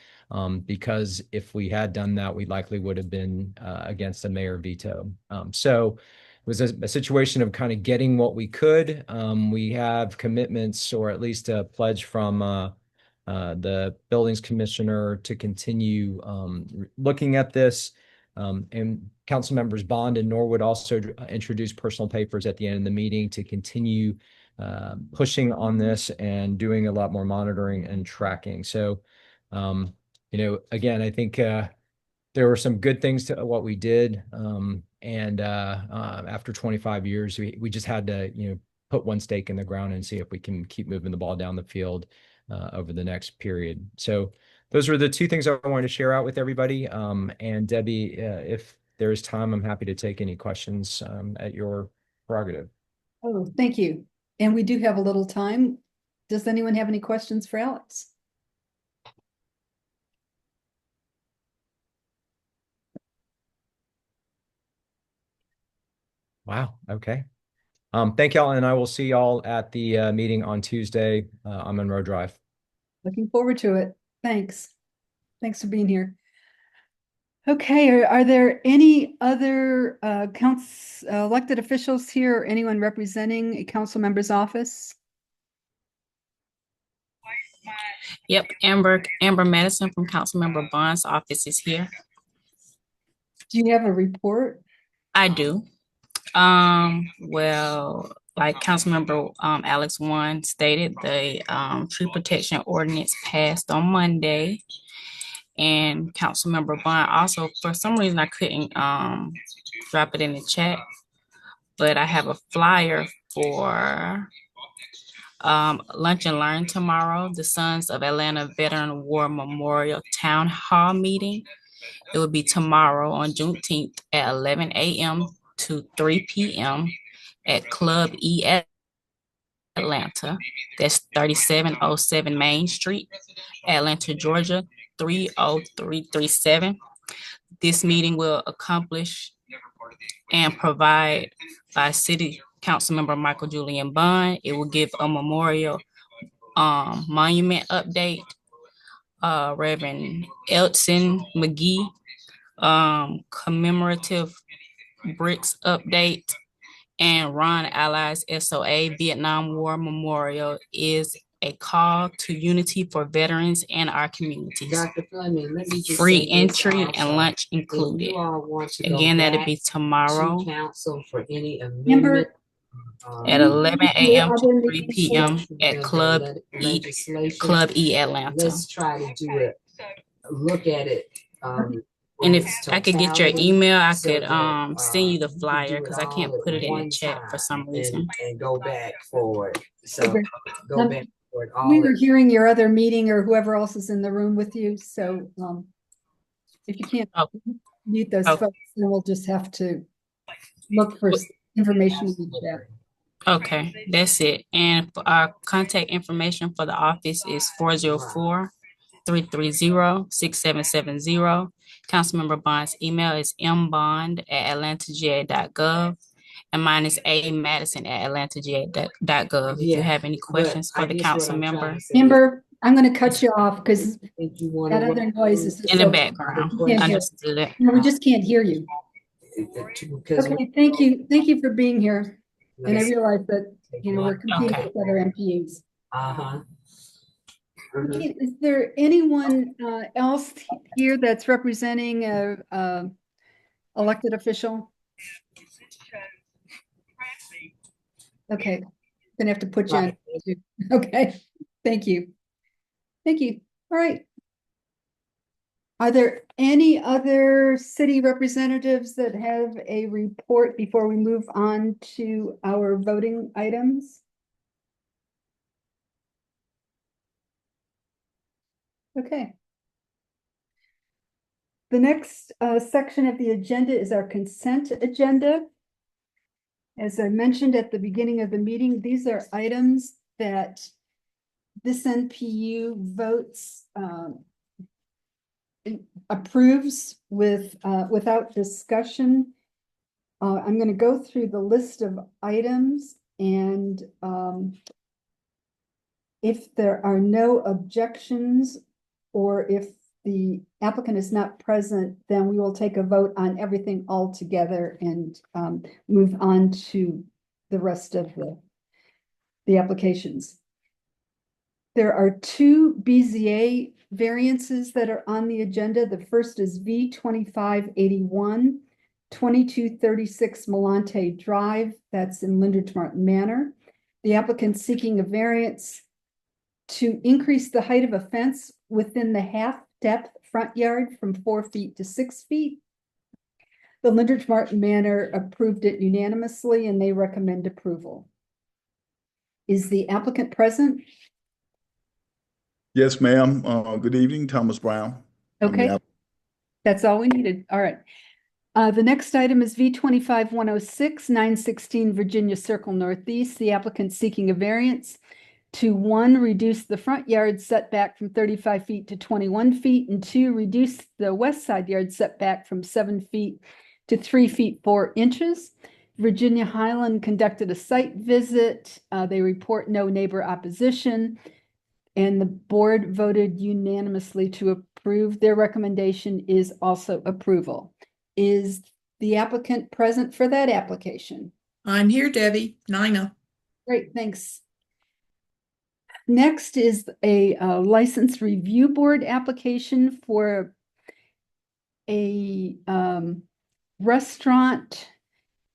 because if we had done that, we likely would have been against a mayor veto. So it was a situation of kind of getting what we could. We have commitments, or at least a pledge from the buildings commissioner to continue looking at this. And council members Bond and Norwood also introduced personal papers at the end of the meeting to continue pushing on this and doing a lot more monitoring and tracking. So, again, I think there were some good things to what we did. And after 25 years, we just had to, put one stake in the ground and see if we can keep moving the ball down the field over the next period. So those were the two things I wanted to share out with everybody. And Debbie, if there's time, I'm happy to take any questions at your prerogative. Oh, thank you. And we do have a little time. Does anyone have any questions for Alex? Wow. Okay. Thank y'all, and I will see y'all at the meeting on Tuesday on Monroe Drive. Looking forward to it. Thanks. Thanks for being here. Okay, are there any other elected officials here or anyone representing a council member's office? Yep, Amber Madison from Councilmember Bond's office is here. Do you have a report? I do. Well, like Councilmember Alex One stated, the tree protection ordinance passed on Monday. And Councilmember Bond also, for some reason, I couldn't drop it in the chat, but I have a flyer for Lunch and Learn tomorrow, the Sons of Atlanta Veteran War Memorial Town Hall meeting. It will be tomorrow on Juneteenth at 11 a.m. to 3 p.m. at Club E Atlanta. That's 3707 Main Street, Atlanta, Georgia, 30337. This meeting will accomplish and provide by City Councilmember Michael Julian Bond. It will give a memorial monument update, Reverend Elton McGee commemorative bricks update, and Ron Allies SOA Vietnam War Memorial is a call to unity for veterans and our communities. Dr. Fleming, let me just Free say entry this and also. lunch If included. you all want to go Again, that'll back be tomorrow to council for any amendment. Member, at 11 a.m. to 3 p.m. at legislation. Club E Atlanta. Let's try to do it. Look at it. And if I could get your email, I so could that, send you the you can flyer do because it I can't all put at it in the one chat for some time reason. and go back forward. So Okay. go back we were hearing your other meeting or whoever else is in the room with you, so if you can't mute those folks, then we'll just have to look for information in the chat. Okay, that's it. And our contact information for the office is 404-330-6770. Councilmember Bond's email is mbond@atlantaga.gov. And mine is amadison@atlantaga.gov. If you have any questions for the council member. Amber, I'm going to cut you off because that other noise is just In the so background. we can't hear. Understood it. No, we just can't hear you. Okay, thank you. Thank you for being here. And I realize that, we're competing with other MPUs. Okay, is there anyone else here that's representing a elected official? Okay, gonna have to put you on. Okay, thank you. Thank you. All right. Are there any other city representatives that have a report before we move on to our voting items? Okay. The next section of the agenda is our consent agenda. As I mentioned at the beginning of the meeting, these are items that this NPU votes approves without discussion. I'm going to go through the list of items, and if there are no objections or if the applicant is not present, then we will take a vote on everything all together and move on to the rest of the applications. There are two BZA variances that are on the agenda. The first is V2581, 2236 Malante Drive. That's in Lindertmart Manor. The applicant seeking a variance to increase the height of a fence within the half-depth front yard from 4 feet to 6 feet. The Lindertmart Manor approved it unanimously and they recommend approval. Is the applicant present? Yes, ma'am. Good evening, Thomas Brown. Okay, that's all we needed. All right. The next item is V25106, 916 Virginia Circle Northeast. The applicant seeking a variance to 1, reduce the front yard setback from 35 feet to 21 feet, and 2, reduce the west side yard setback from 7 feet to 3 feet 4 inches. Virginia Highland conducted a site visit. They report no neighbor opposition, and the board voted unanimously to approve. Their recommendation is also approval. Is the applicant present for that application? I'm here, Debbie. Nina. Great, thanks. Next is a license review board application for a restaurant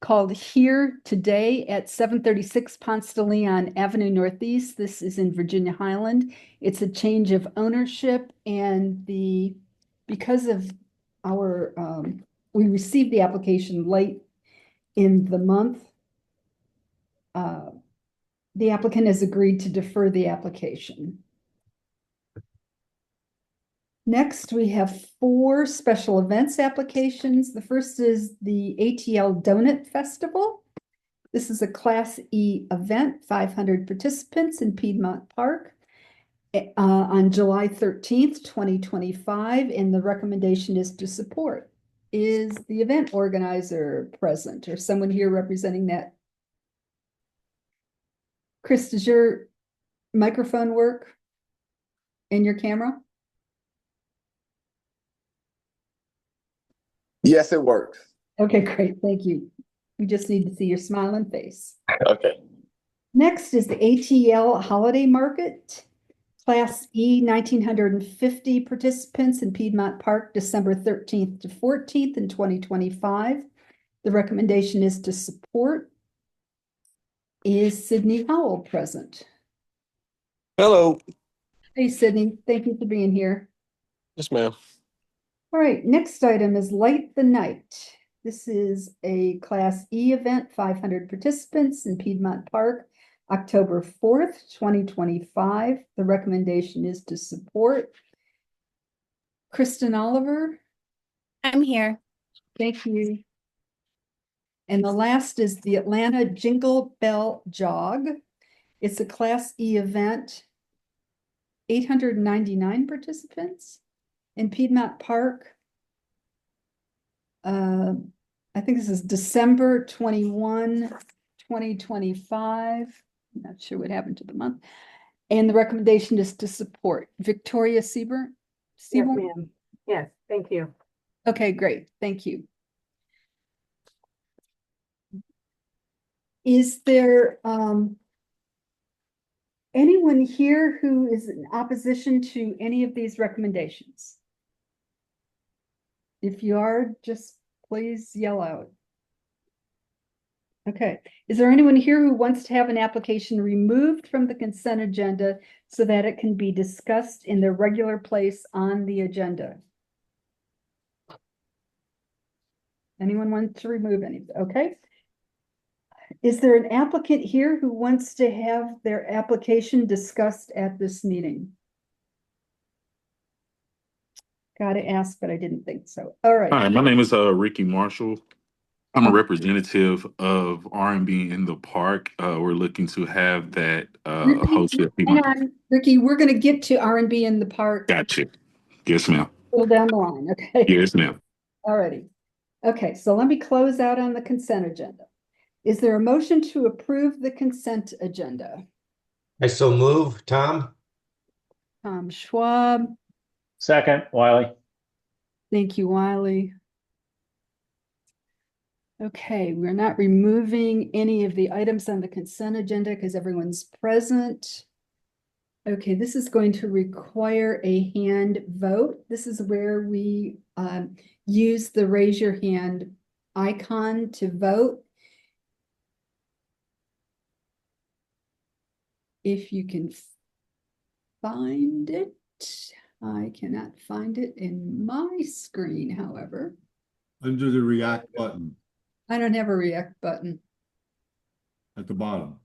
called Here Today at 736 Ponce de Leon Avenue Northeast. This is in Virginia Highland. It's a change of ownership, and because of our we received the application late in the month. The applicant has agreed to defer the application. Next, we have 4 special events applications. The first is the ATL Donut Festival. This is a Class E event, 500 participants in Piedmont Park on July 13th, 2025, and the recommendation is to support. Is the event organizer present or someone here representing that? Chris, does your microphone work and your camera? Yes, it works. Okay, great. Thank you. We just need to see your smiling face. Okay. Next is the ATL Holiday Market, Class E, 1,950 participants in Piedmont Park, December 13th to 14th in 2025. The recommendation is to support. Is Sydney Howell present? Hello. Hey, Sydney. Thank you for being here. Yes, ma'am. All right, next item is Light the Night. This is a Class E event, 500 participants in Piedmont Park, October 4th, 2025. The recommendation is to support. Kristen Oliver. I'm here. Thank you. And the last is the Atlanta Jingle Bell Jog. It's a Class E event. 899 participants in Piedmont Park. I think this is December 21, 2025. I'm not sure what happened to the month. And the recommendation is to support. Victoria Siebert? Yes, ma'am. Yes, thank you. Okay, great. Thank you. Is there anyone here who is in opposition to any of these recommendations? If you are, just please yell out. Okay. Is there anyone here who wants to have an application removed from the consent agenda so that it can be discussed in their regular place on the agenda? Anyone want to remove any? Okay. Is there an applicant here who wants to have their application discussed at this meeting? Gotta ask, but I didn't think so. All right. Hi, my name is Ricky Marshall. I'm a representative of R&B in the Park. We're looking to have that hosted. Hang on, Ricky, we're going to get to R&B in the Park. Gotcha. Yes, ma'am. Pull down the line, okay? Yes, ma'am. All righty. Okay, so let me close out on the consent agenda. Is there a motion to approve the consent agenda? I so move, Tom. Tom Schwab. Second, Wiley. Thank you, Wiley. Okay, we're not removing any of the items on the consent agenda because everyone's present. Okay, this is going to require a hand vote. This is where we use the raise your hand icon to vote. If you can find it. I cannot find it in my screen, however. Under the react button I don't have a react button. at the bottom.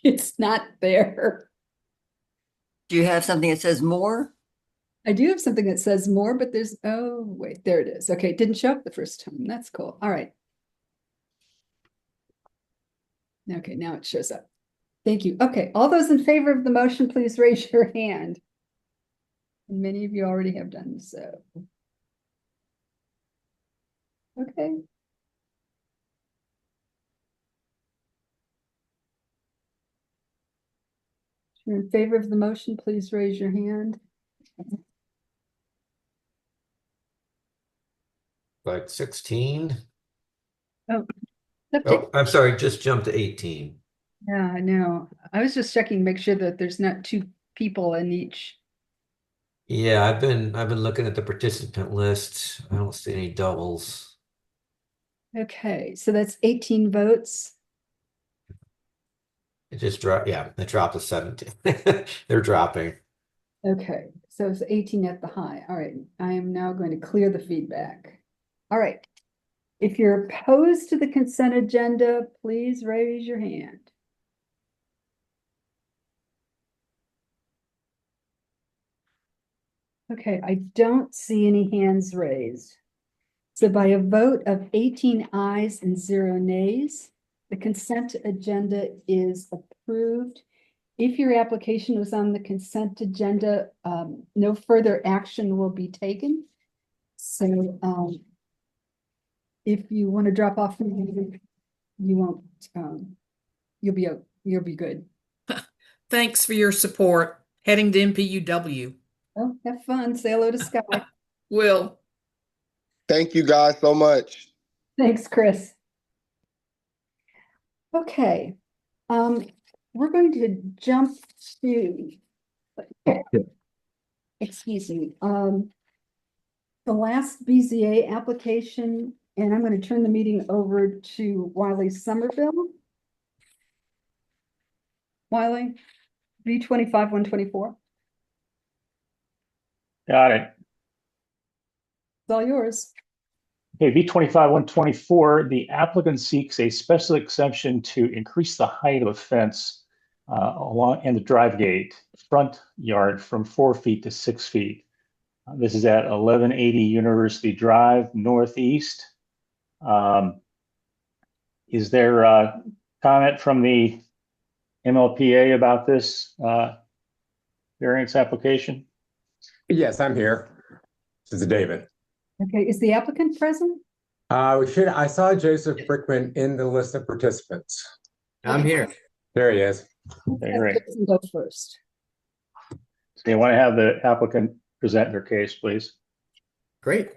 It's not there. Do you have something that says more? I do have something that says more, but there's, oh, wait, there it is. Okay, it didn't show up the first time. That's cool. All right. Okay, now it shows up. Thank you. Okay, all those in favor of the motion, please raise your hand. Many of you already have done so. Okay. If you're in favor of the motion, please raise your hand. Like 16. Oh, Oh, I'm sorry, just jumped to 18. yeah, I know. I was just checking, make sure that there's not two people in each. Yeah, I've been looking at the participant list. I don't see any doubles. Okay, so that's 18 votes. It just dropped. Yeah, it dropped to 17. They're dropping. Okay, so it's 18 at the high. All right, I am now going to clear the feedback. All right. If you're opposed to the consent agenda, please raise your hand. Okay, I don't see any hands raised. So by a vote of 18 ayes and 0 nays, the consent agenda is approved. If your application was on the consent agenda, no further action will be taken. So if you want to drop off from here, you won't, you'll be good. Thanks for your support. Heading to NPU-W. Oh, have fun. Say hello to Sky. Will. Thank you guys so much. Thanks, Chris. Okay. We're going to jump to, excuse me, the last BZA application, and I'm going to turn the meeting over to Wiley Somerville. Wiley, V25-124. Got it. It's all yours. Okay, V25-124, the applicant seeks a special exception to increase the height of a fence along in the drive gate front yard from 4 feet to 6 feet. This is at 1180 University Drive Northeast. Is there a comment from the MLPA about this variance application? Yes, I'm here. This is David. Okay, is the applicant present? I saw Joseph Brickman in the list of participants. I'm here. There he is. Okay, great. Go first. So you want to have the applicant present their case, please? Great.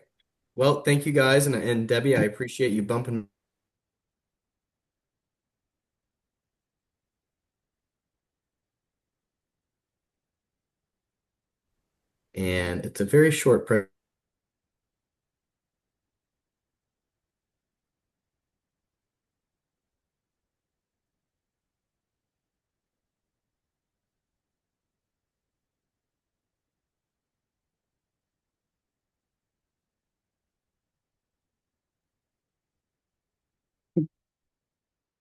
Well, thank you guys. And Debbie, I appreciate you bumping. And it's a very short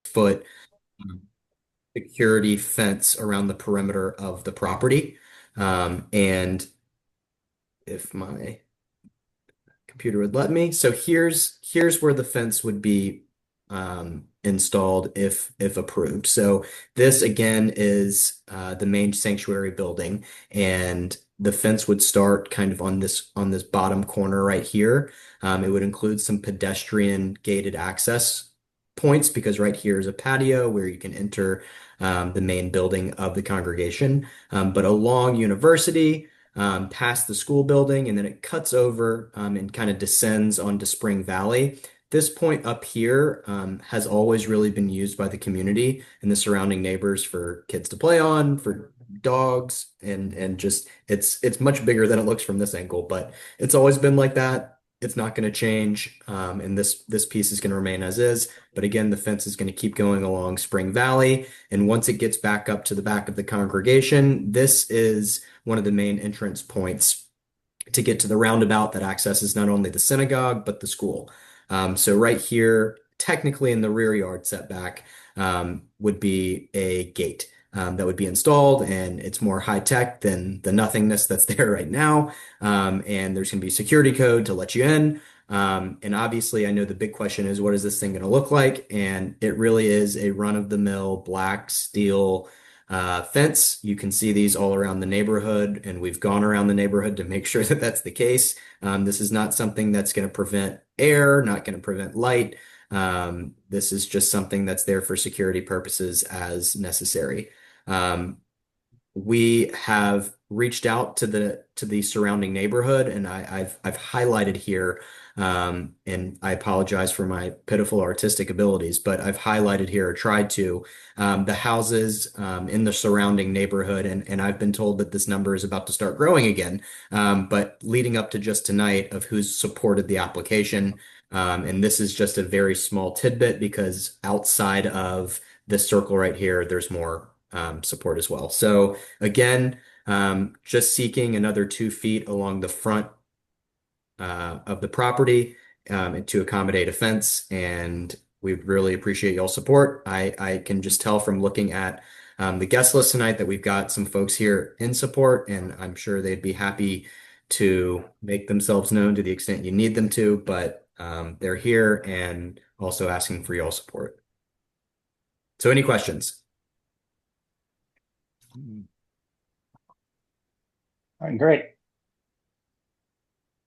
foot security fence around the perimeter of the property. And if my computer would let me. So here's where the fence would be installed if approved. So this again is the main sanctuary building, and the fence would start kind of on this bottom corner right here. It would include some pedestrian gated access points because right here is a patio where you can enter the main building of the congregation. But along University, past the school building, and then it cuts over and kind of descends onto Spring Valley. This point up here has always really been used by the community and the surrounding neighbors for kids to play on, for dogs, and just it's much bigger than it looks from this angle, but it's always been like that. It's not going to change, and this piece is going to remain as is. But again, the fence is going to keep going along Spring Valley, and once it gets back up to the back of the congregation, this is one of the main entrance points to get to the roundabout that accesses not only the synagogue but the school. So right here, technically in the rear yard setback, would be a gate that would be installed, and it's more high tech than the nothingness that's there right now. And there's going to be security code to let you in. And obviously, I know the big question is, what is this thing going to look like? And it really is a run-of-the-mill black steel fence. You can see these all around the neighborhood, and we've gone around the neighborhood to make sure that that's the case. This is not something that's going to prevent air, not going to prevent light. This is just something that's there for security purposes as necessary. We have reached out to the surrounding neighborhood, and I've highlighted here, and I apologize for my pitiful artistic abilities, but I've highlighted here or tried to the houses in the surrounding neighborhood, and I've been told that this number is about to start growing again. But leading up to just tonight of who's supported the application, and this is just a very small tidbit because outside of this circle right here, there's more support as well. So again, just seeking another 2 feet along the front of the property to accommodate a fence, and we really appreciate y'all's support. I can just tell from looking at the guest list tonight that we've got some folks here in support, and I'm sure they'd be happy to make themselves known to the extent you need them to, but they're here and also asking for y'all's support. So any questions? All right, great.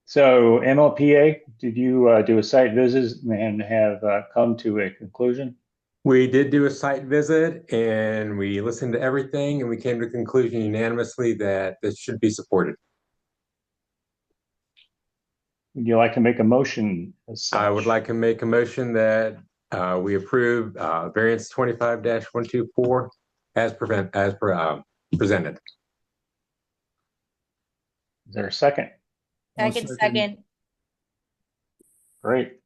So MLPA, did you do a site visit and have come to a conclusion? We did do a site visit and we listened to everything and we came to a conclusion unanimously that this should be supported. Would you like to make a motion as such? I would like to make a motion that we approve variance 25-124 as presented. Is there a second? Second. Great.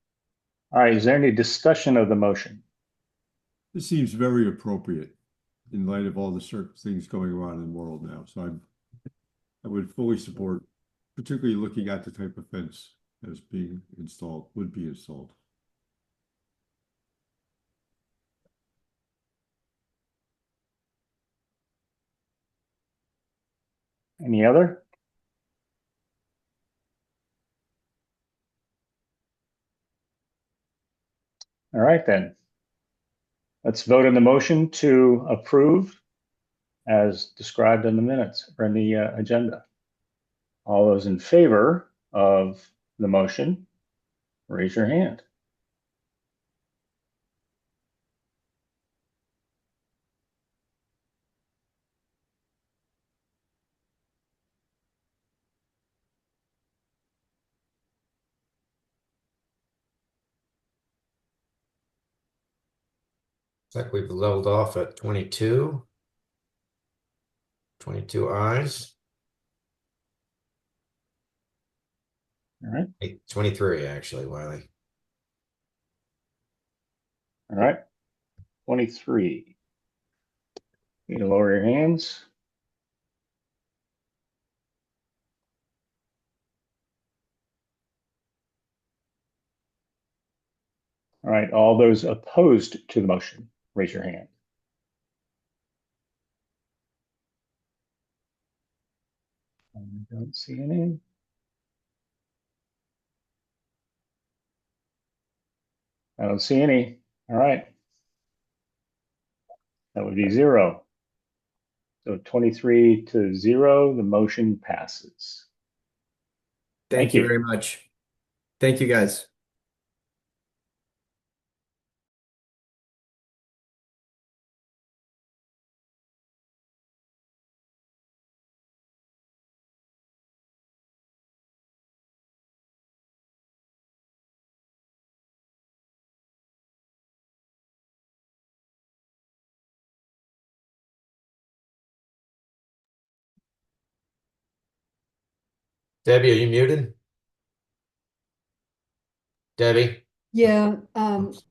All right, is there any discussion of the motion? This seems very appropriate in light of all the certain things going on in the world now. So I would fully support, particularly looking at the type of fence that's being installed, would be installed. Any other? All right, then. Let's vote on the motion to approve as described in the minutes or in the agenda. All those in favor of the motion, raise your hand. Looks like we've leveled off at 22. 22 ayes. All right. 23, actually, Wiley. All right. 23. You can lower your hands. All right. All those opposed to the motion, raise your hand. I don't see any. I don't see any. All right. That would be 0. So 23-0, the motion passes. Thank you very much. Thank you, guys. Debbie, are you muted? Debbie? Yeah,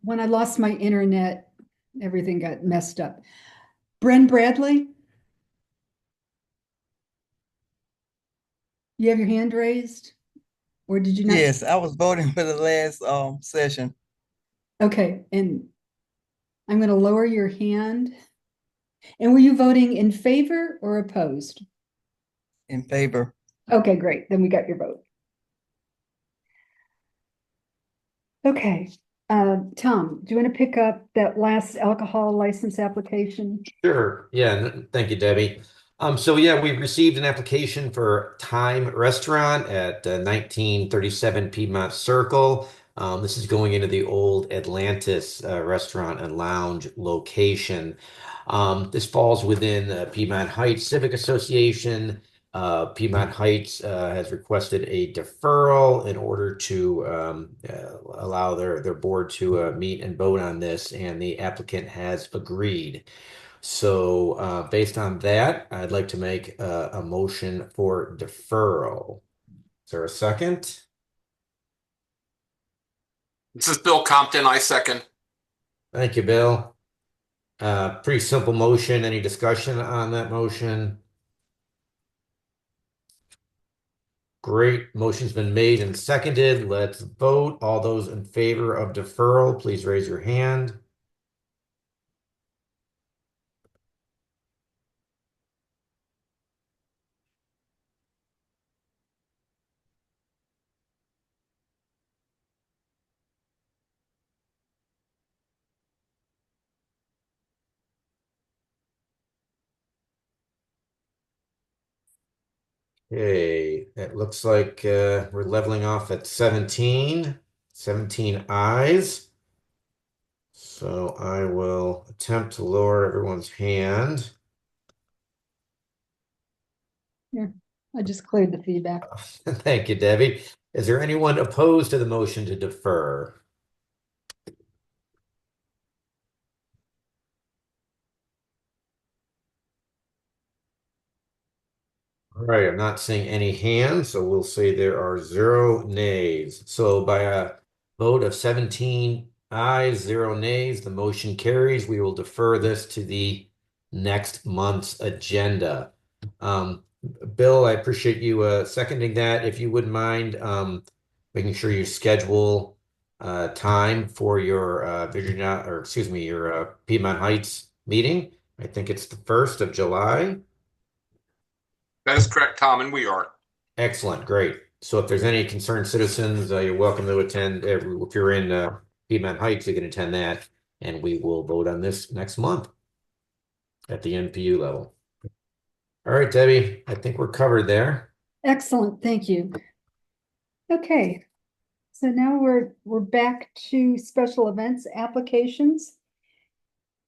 when I lost my internet, everything got messed up. Bren Bradley? You have your hand raised? Or did you not? Yes, I was voting for the last session. Okay, and I'm gonna lower your hand. And were you voting in favor or opposed? In favor. Okay, great. Then we got your vote. Okay, Tom, do you want to pick up that last alcohol license application? Sure. Yeah. Thank you, Debbie. So yeah, we've received an application for Time Restaurant at 1937 Piedmont Circle. This is going into the old Atlantis restaurant and lounge location. This falls within Piedmont Heights Civic Association. Piedmont Heights has requested a deferral in order to allow their board to meet and vote on this, and the applicant has agreed. So based on that, I'd like to make a motion for deferral. Is there a second? This is Bill Compton. I second. Thank you, Bill. Pretty simple motion. Any discussion on that motion? Great. Motion's been made and seconded. Let's vote. All those in favor of deferral, please raise your hand. Okay, it looks like we're leveling off at 17 ayes. So I will attempt to lower everyone's hand. Here, I just cleared the feedback. Thank you, Debbie. Is there anyone opposed to the motion to defer? All right, I'm not seeing any hands, so we'll say there are 0 nays. So by a vote of 17 ayes, 0 nays, the motion carries. We will defer this to the next month's agenda. Bill, I appreciate you seconding that. If you wouldn't mind making sure you schedule time for your your Piedmont Heights meeting. I think it's the 1st of July. That is correct, Tom, and we are. Excellent, great. So if there's any concerned citizens, you're welcome to attend. If you're in Piedmont Heights, you can attend that, and we will vote on this next month at the NPU level. All right, Debbie, I think we're covered there. Excellent, thank you. Okay, so now we're back to special events applications.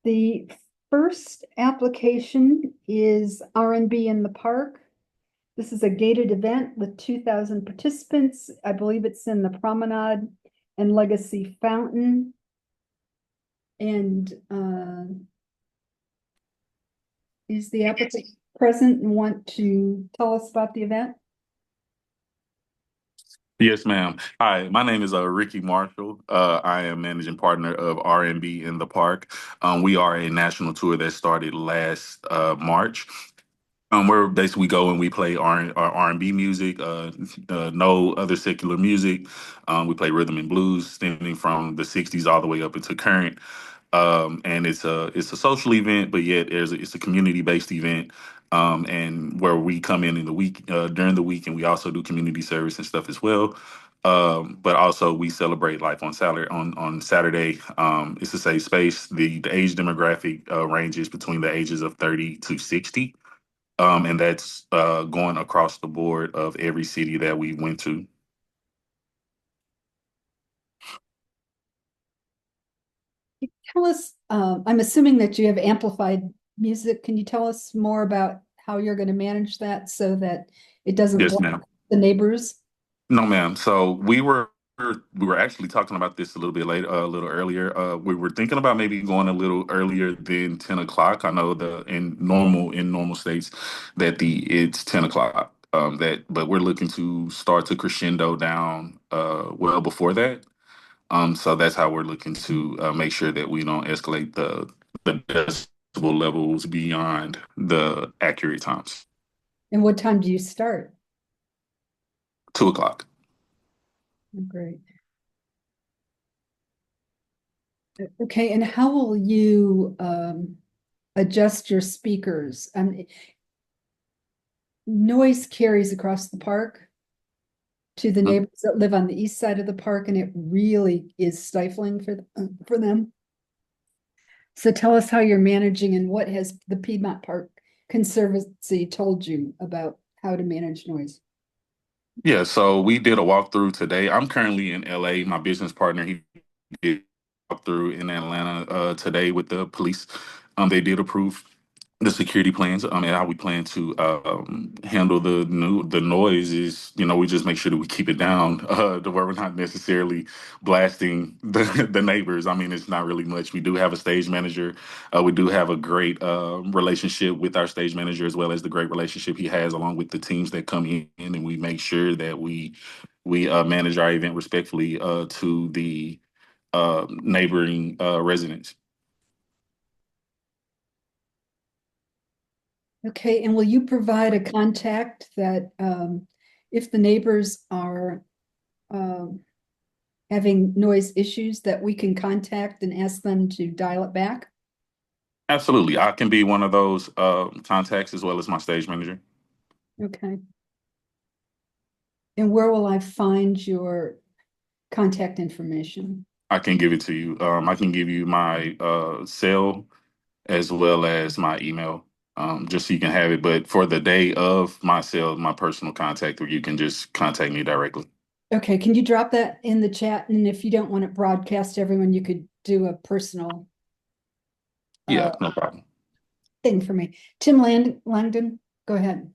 The first application is R&B in the Park. This is a gated event with 2,000 participants. I believe it's in the Promenade and Legacy Fountain. And is the applicant present and want to tell us about the event? Yes, ma'am. Hi, my name is Ricky Marshall. I am managing partner of R&B in the Park. We are a national tour that started last March. Where basically we go and we play R&B music, no other secular music. We play rhythm and blues, stemming from the '60s all the way up into current. And it's a social event, but yet it's a community based event. And where we come in the week during the week, and we also do community service and stuff as well. But also we celebrate life on Saturday. On Saturday, it's a safe space. The age demographic ranges between the ages of 30 to 60. And that's going across the board of every city that we went to. Tell us, I'm assuming that you have amplified music. Can you tell us more about how you're going to manage that so that it doesn't Yes, block ma'am. the neighbors? No, ma'am. So we were actually talking about this a little bit later, a little earlier. We were thinking about maybe going a little earlier than 10 o'clock. I know in normal states that it's 10 o'clock. But we're looking to start to crescendo down well before that. So that's how we're looking to make sure that we don't escalate the decibel levels beyond the accurate times. And what time do you start? 2 o'clock. Great. Okay, and how will you adjust your speakers? Noise carries across the park to the neighbors that live on the east side of the park, and it really is stifling for them. So tell us how you're managing and what has the Piedmont Park Conservancy told you about how to manage noise? Yeah, so we did a walkthrough today. I'm currently in LA. My business partner, he did a walkthrough in Atlanta today with the police. They did approve the security plans and how we plan to handle the noise is, we just make sure that we keep it down to where we're not necessarily blasting the neighbors. I mean, it's not really much. We do have a stage manager. We do have a great relationship with our stage manager, as well as the great relationship he has along with the teams that come in, and we make sure that we manage our event respectfully to the neighboring residents. Okay, and will you provide a contact that if the neighbors are having noise issues that we can contact and ask them to dial it back? Absolutely. I can be one of those contacts as well as my stage manager. Okay. And where will I find your contact information? I can give it to you. I can give you my cell as well as my email, just so you can have it. But for the day of my cell, my personal contact, where you can just contact me directly. Okay, can you drop that in the chat? And if you don't want it broadcast to everyone, you could do a personal Yeah, no problem. thing for me. Tim Langdon, go ahead.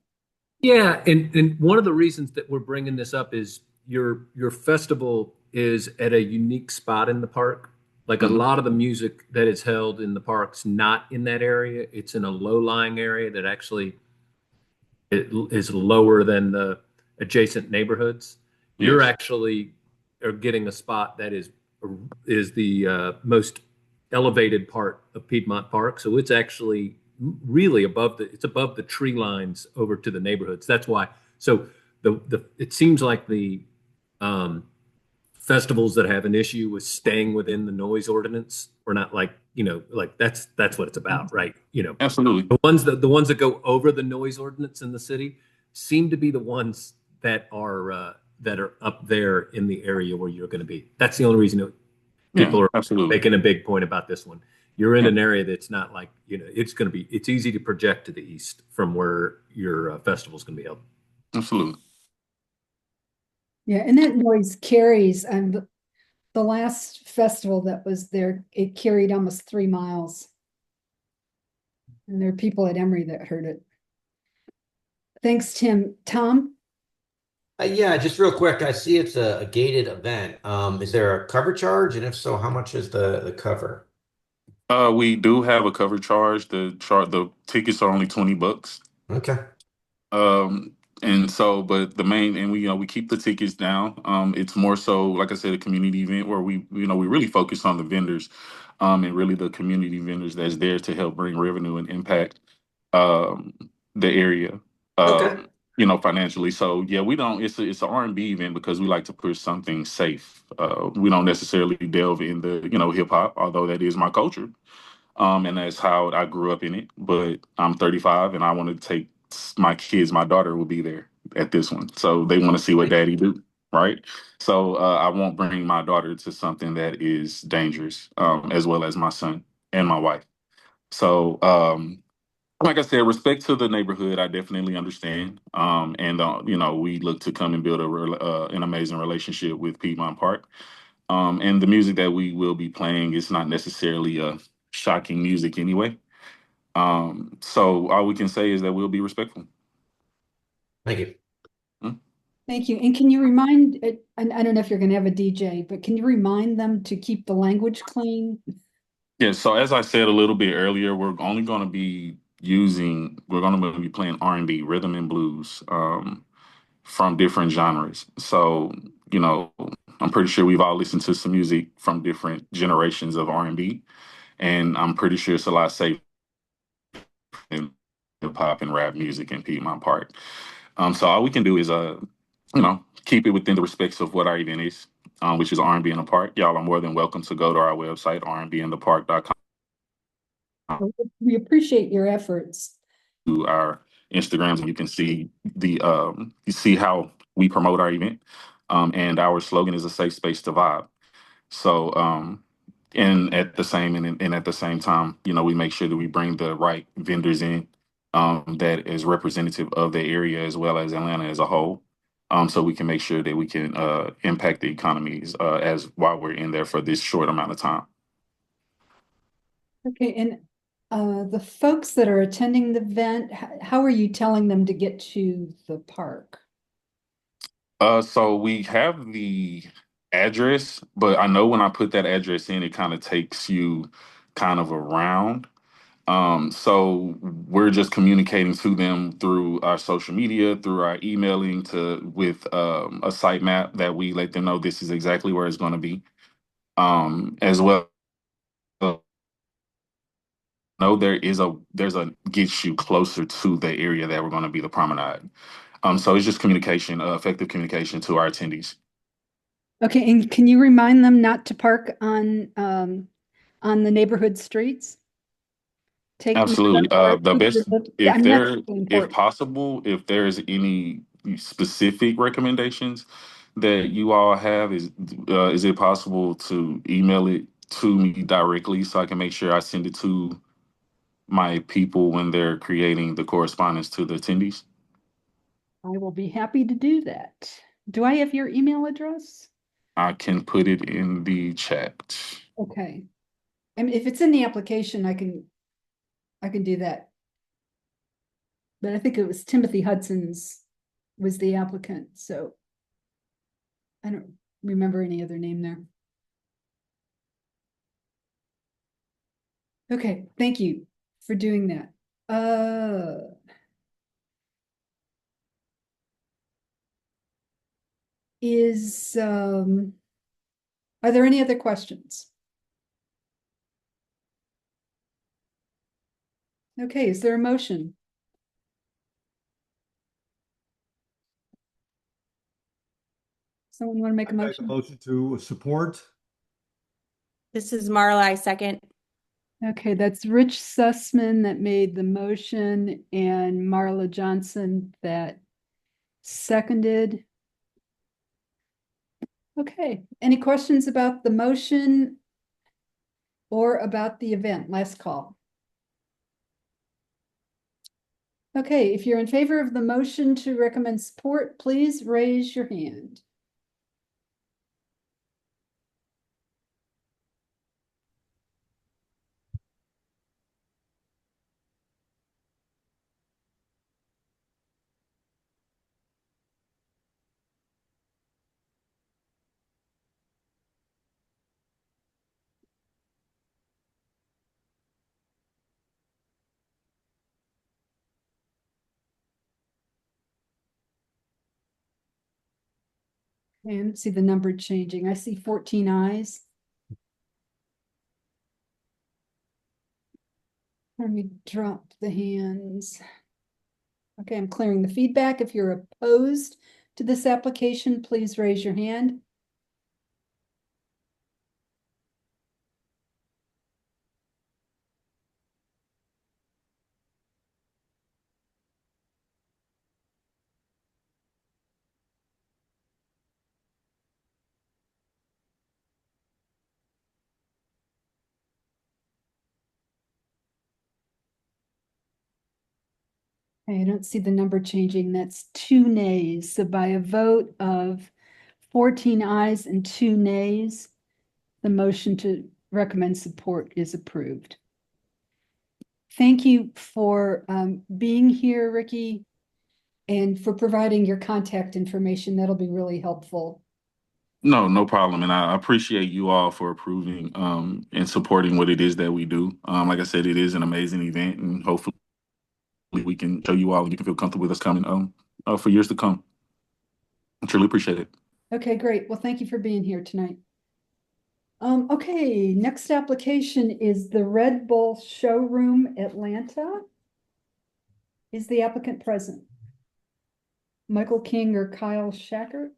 Yeah, and one of the reasons that we're bringing this up is your festival is at a unique spot in the park. Like a lot of the music that is held in the park's not in that area. It's in a low-lying area that actually it is lower than the adjacent neighborhoods. You're Yes. actually are getting a spot that is the most elevated part of Piedmont Park. So it's actually really above the tree lines over to the neighborhoods. That's why. So it seems like the festivals that have an issue with staying within the noise ordinance or not, like that's what it's about, right? Absolutely. The ones that go over the noise ordinance in the city, seem to be the ones that are up there in the area where you're going to be. That's the only reason people are absolutely making a big point about this one. You're in an area that's not like, it's easy to project to the east from where your festival is going to be held. Absolutely. Yeah, and that noise carries, and the last festival that was there, it carried almost 3 miles. And there are people at Emory that heard it. Thanks, Tim. Tom? Yeah, just real quick, I see it's a gated event. Is there a cover charge? And if so, how much is the cover? We do have a cover charge. The tickets are only $20. Okay. And so, but the main, and we keep the tickets down. It's more so, like I said, a community event where we really focus on the vendors, and really the community vendors that's there to help bring revenue and impact, um, the area, Okay. financially. So yeah, we don't. It's an R&B event because we like to push something safe. We don't necessarily delve in the hip hop, although that is my culture. And that's how I grew up in it. But I'm 35, and I want to take my kids. My daughter will be there at this one, so they want to see what daddy do, right? So I won't bring my daughter to something that is dangerous, as well as my son and my wife. So, like I said, respect to the neighborhood, I definitely understand. And we look to come and build an amazing relationship with Piedmont Park. And the music that we will be playing is not necessarily shocking music anyway. So all we can say is that we'll be respectful. Thank you. Thank you. And can you remind, and I don't know if you're going to have a DJ, but can you remind them to keep the language clean? Yeah, so as I said a little bit earlier, we're going to be playing R&B, rhythm and blues, from different genres. So, I'm pretty sure we've all listened to some music from different generations of R&B, and I'm pretty sure it's a lot safer than hip hop and rap music in Piedmont Park. So all we can do is keep it within the respects of what our event is, which is R&B in the Park. Y'all are more than welcome to go to our website, rnbinthepark.com. We appreciate your efforts. To our Instagrams, and you can see how we promote our event. And our slogan is a safe space to vibe. So and at the same time, we make sure that we bring the right vendors in, that is representative of the area as well as Atlanta as a whole. So we can make sure that we can impact the economies as while we're in there for this short amount of time. Okay, and the folks that are attending the event, how are you telling them to get to the park? So we have the address, but I know when I put that address in, it kind of takes you kind of around. So we're just communicating to them through our social media, through our emailing with a site map that we let them know this is exactly where it's going to be. As well, no, there's a gets you closer to the area that we're going to be the promenade. So it's just communication, effective communication to our attendees. Okay, and can you remind them not to park on the neighborhood streets? Absolutely. The best, I mean, that's really if important. possible, if there's any specific recommendations that you all have, is it possible to email it to me directly so I can make sure I send it to my people when they're creating the correspondence to the attendees? I will be happy to do that. Do I have your email address? I can put it in the chat. Okay. I mean, if it's in the application, I can do that. But I think it was Timothy Hudson's was the applicant, so I don't remember any other name there. Okay, thank you for doing that. Are there any other questions? Okay, is there a motion? Someone want to make a Make a motion? motion to support. This is Marla, I second. Okay, that's Rich Sussman that made the motion and Marla Johnson that Seconded. Okay, any questions about the motion or about the event? Last call. Okay, if you're in favor of the motion to recommend support, please raise your hand. And see the number changing. I see 14 ayes. Let me drop the hands. Okay, I'm clearing the feedback. If you're opposed to this application, please raise your hand. I don't see the number changing. That's 2 nays. So by a vote of 14 ayes and 2 nays, the motion to recommend support is approved. Thank you for being here, Ricky, and for providing your contact information. That'll be really helpful. No problem. And I appreciate you all for approving and supporting what it is that we do. Like I said, it is an amazing event, and hopefully we can show you all and you can feel comfortable with us coming for years to come. I truly appreciate it. Okay, great. Well, thank you for being here tonight. Okay, next application is the Red Bull Showroom Atlanta. Is the applicant present? Michael King or Kyle Shacker?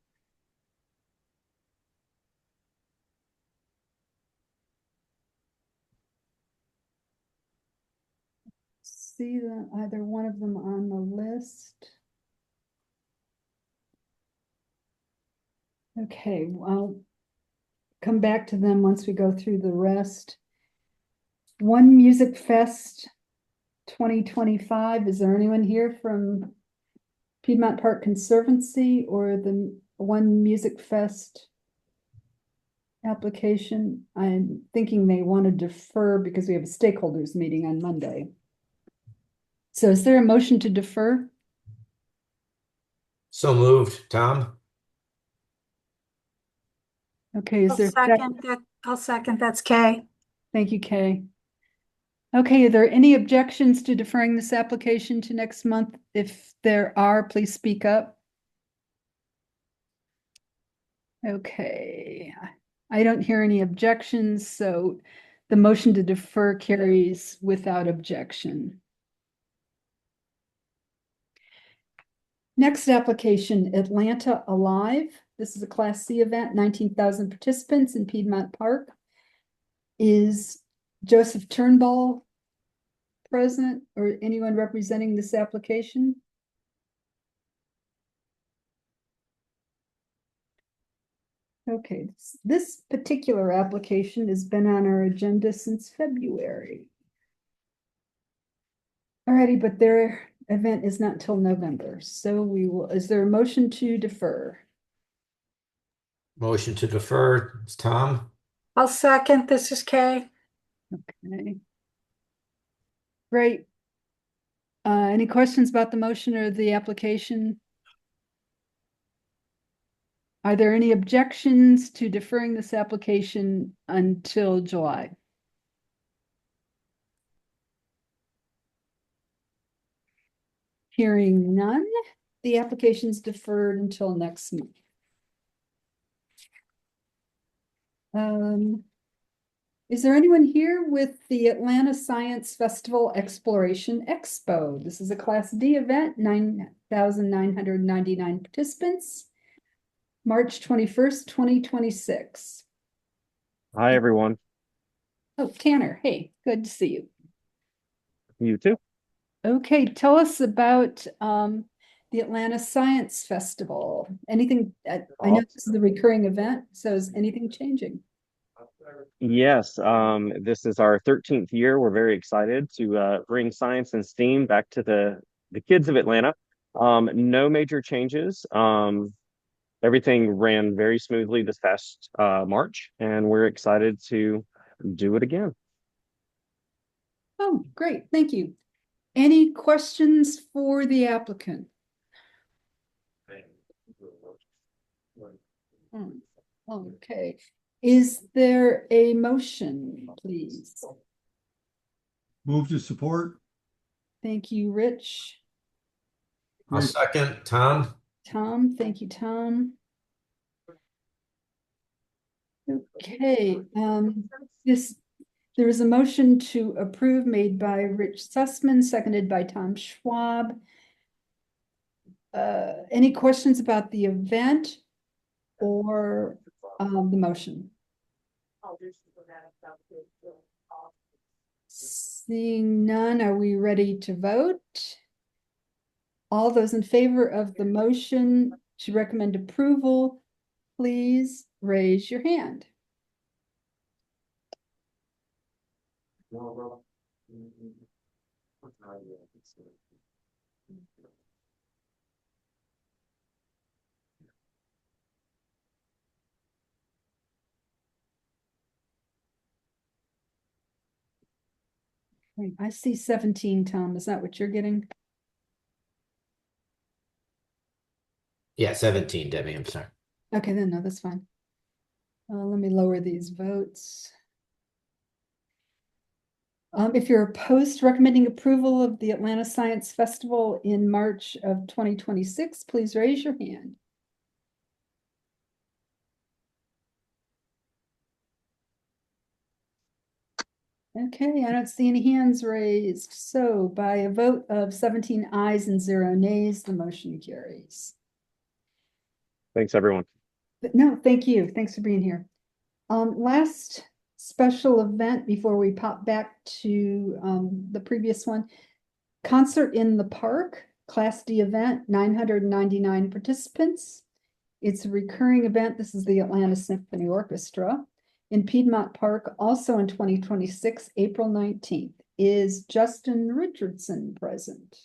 See either one of them on the list. Okay, I'll come back to them once we go through the rest. One Music Fest 2025. Is there anyone here from Piedmont Park Conservancy or the One Music Fest application? I'm thinking they want to defer because we have a stakeholders meeting on Monday. So is there a motion to defer? So moved, Tom. Okay, is there? I'll second, that's Kay. Thank you, Kay. Okay, are there any objections to deferring this application to next month? If there are, please speak up. Okay, I don't hear any objections, so the motion to defer carries without objection. Next application, Atlanta Alive. This is a Class C event, 19,000 participants in Piedmont Park. Is Joseph Turnbull present or anyone representing this application? Okay, this particular application has been on our agenda since February. Alrighty, but their event is not till November, so we will. Is there a motion to defer? Motion to defer, it's Tom. I'll second, this is Kay. Okay. Great. Any questions about the motion or the application? Are there any objections to deferring this application until July? Hearing none, the application is deferred until next month. Is there anyone here with the Atlanta Science Festival Exploration Expo? This is a Class D event, 9,999 participants, March 21st, 2026. Hi, everyone. Oh, Tanner, hey, good to see you. You too. Okay, tell us about the Atlanta Science Festival. Anything, I know this is a recurring event, so is anything changing? Yes, this is our 13th year. We're very excited to bring science and STEAM back to the kids of Atlanta. No major changes. Everything ran very smoothly this past March, and we're excited to do it again. Oh, great, thank you. Any questions for the applicant? Okay, is there a motion, please? Move to support. Thank you, Rich. I'll second, Tom. Tom, thank you, Tom. Okay, there was a motion to approve made by Rich Sussman, seconded by Tom Schwab. Any questions about the event or the motion? Seeing none, are we ready to vote? All those in favor of the motion to recommend approval, please raise your hand. I see 17, Tom. Is that what you're getting? Yeah, 17, Debbie, I'm sorry. Okay, then no, that's fine. Let me lower these votes. If you're opposed to recommending approval of the Atlanta Science Festival in March of 2026, please raise your hand. Okay, I don't see any hands raised. So by a vote of 17 ayes and 0 nays, the motion carries. Thanks, everyone. But no, thank you. Thanks for being here. Last special event before we pop back to the previous one. Concert in the Park, Class D event, 999 participants. It's a recurring event. This is the Atlanta Symphony Orchestra in Piedmont Park, also in 2026, April 19th. Is Justin Richardson present?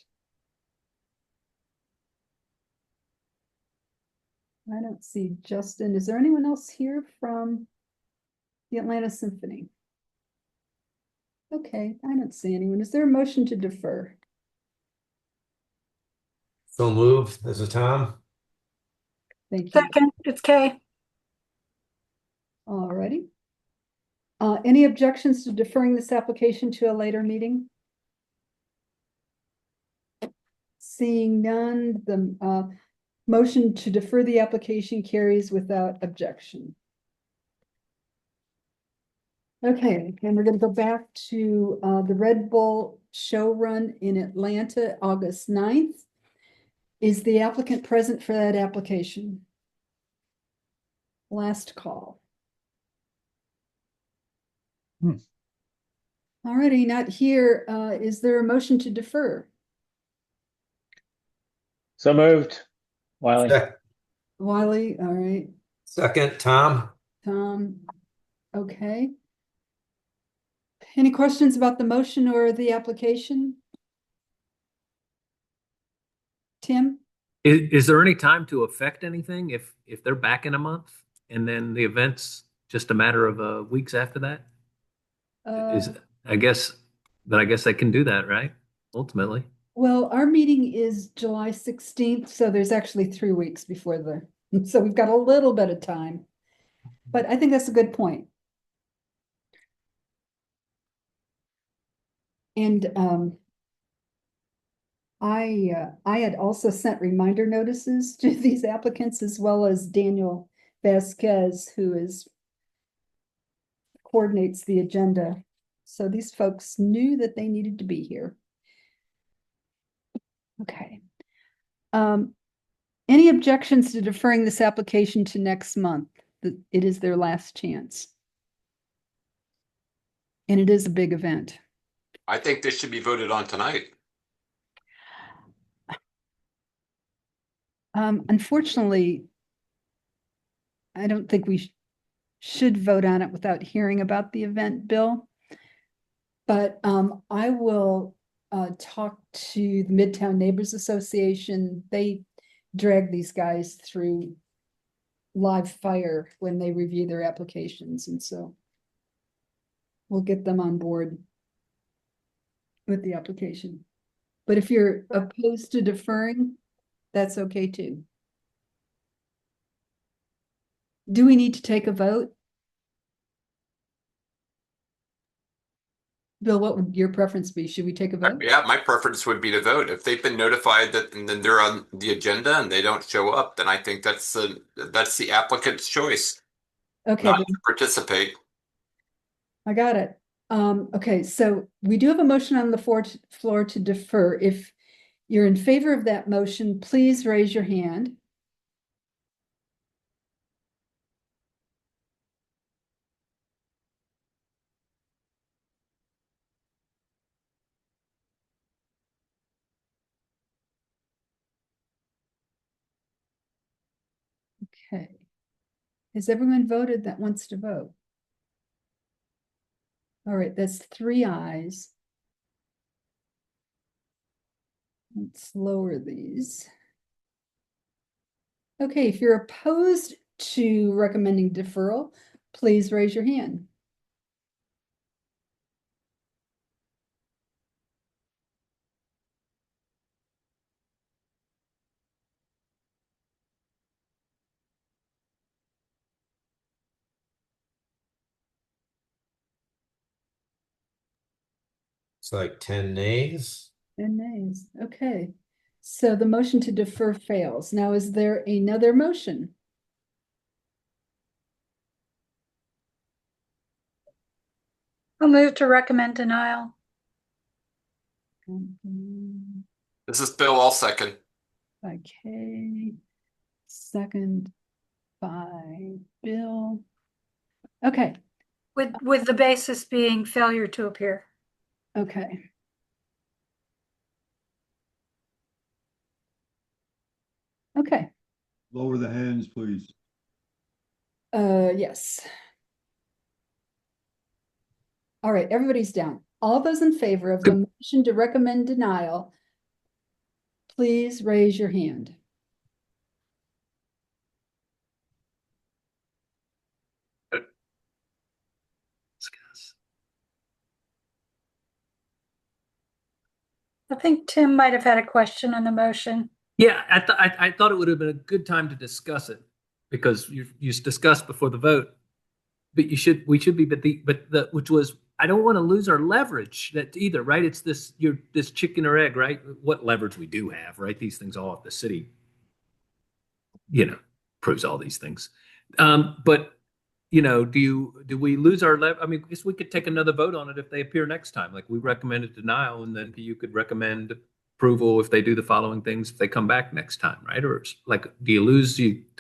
I don't see Justin. Is there anyone else here from the Atlanta Symphony? Okay, I don't see anyone. Is there a motion to defer? So moved. This is Tom. Thank you. Second, it's Kay. All righty. Any objections to deferring this application to a later meeting? Seeing none, the motion to defer the application carries without objection. Okay, and we're going to go back to the Red Bull show run in Atlanta, August 9th. Is the applicant present for that application? Last call. All righty, not here. Is there a motion to defer? So moved. Wiley. Wiley, all right. Second, Tom. Tom, okay. Any questions about the motion or the application? Tim? Is there any time to affect anything if they're back in a month and then the event's just a matter of weeks after that? I guess they can do that, right? Ultimately. Well, our meeting is July 16th, so there's actually 3 weeks before so we've got a little bit of time. But I think that's a good point. And I had also sent reminder notices to these applicants, as well as Daniel Vasquez, who coordinates the agenda. So these folks knew that they needed to be here. Okay. Any objections to deferring this application to next month? It is their last chance. And it is a big event. I think this should be voted on tonight. Unfortunately, I don't think we should vote on it without hearing about the event, Bill. But I will talk to the Midtown Neighbors Association. They drag these guys through live fire when they review their applications, and so we'll get them on board with the application. But if you're opposed to deferring, that's okay too. Do we need to take a vote? Bill, what would your preference be? Should we take a vote? Yeah, my preference would be to vote. If they've been notified that and then they're on the agenda and they don't show up, then I think that's the applicant's choice Okay, not then to participate. I got it. Okay, so we do have a motion on the floor to defer. If you're in favor of that motion, please raise your hand. Okay. Has everyone voted that wants to vote? All right, that's 3 ayes. Let's lower these. Okay, if you're opposed to recommending deferral, please raise your hand. It's like 10 nays. And nays. Okay. So the motion to defer fails. Now, is there another motion? I'll move to recommend denial. This is Bill, I'll second. Okay. Second by Bill. Okay. With the basis being failure to appear. Okay. Okay. Lower the hands, please. Yes. All right, everybody's down. All those in favor of the motion to recommend denial, please raise your hand. I think Tim might have had a question on the motion. Yeah, I thought it would have been a good time to discuss it because you discussed before the vote, but we should be, which was, I don't want to lose our leverage that either, right? It's this chicken or egg, right? What leverage we do have, right? These things all the city, proves all these things. But do we lose our leverage? I mean, I guess we could take another vote on it if they appear next time. Like we recommended denial, and then you could recommend approval if they do the following things if they come back next time, right? Or like, do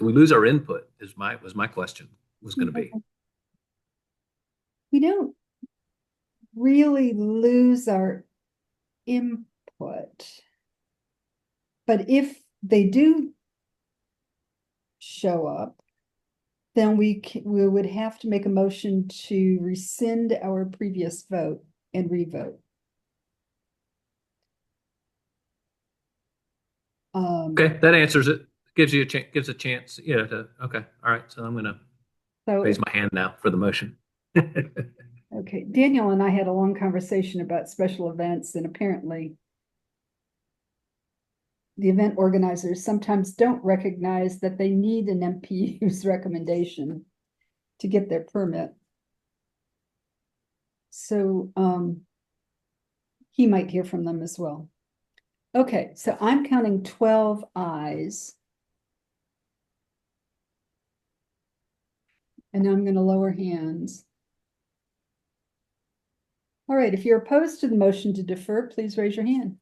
we lose our input? Was my question was going to be. We don't really lose our input, but if they do show up, then we would have to make a motion to rescind our previous vote and revote. Okay, that answers it. Gives a chance. Okay, all right. So I'm gonna raise my hand now for the motion. Okay, Daniel and I had a long conversation about special events, and apparently the event organizers sometimes don't recognize that they need an NPU's recommendation to get their permit. So he might hear from them as well. Okay, so I'm counting 12 ayes. And I'm going to lower hands. All right, if you're opposed to the motion to defer, please raise your hand.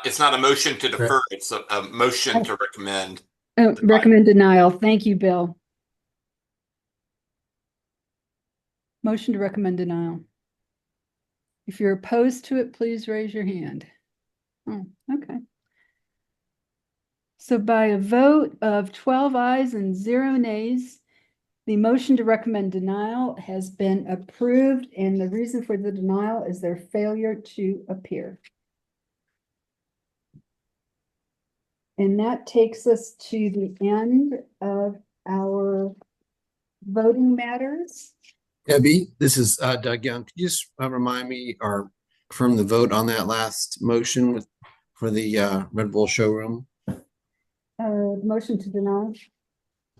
It's not a motion to defer, it's a motion to recommend. Oh, recommend denial. Thank you, Bill. Motion to recommend denial. If you're opposed to it, please raise your hand. Oh, okay. So by a vote of 12 ayes and 0 nays, the motion to recommend denial has been approved, and the reason for the denial is their failure to appear. And that takes us to the end of our voting matters. Debbie, this is Doug Young. Could you just remind me or from the vote on that last motion for the Red Bull showroom? Motion to deny.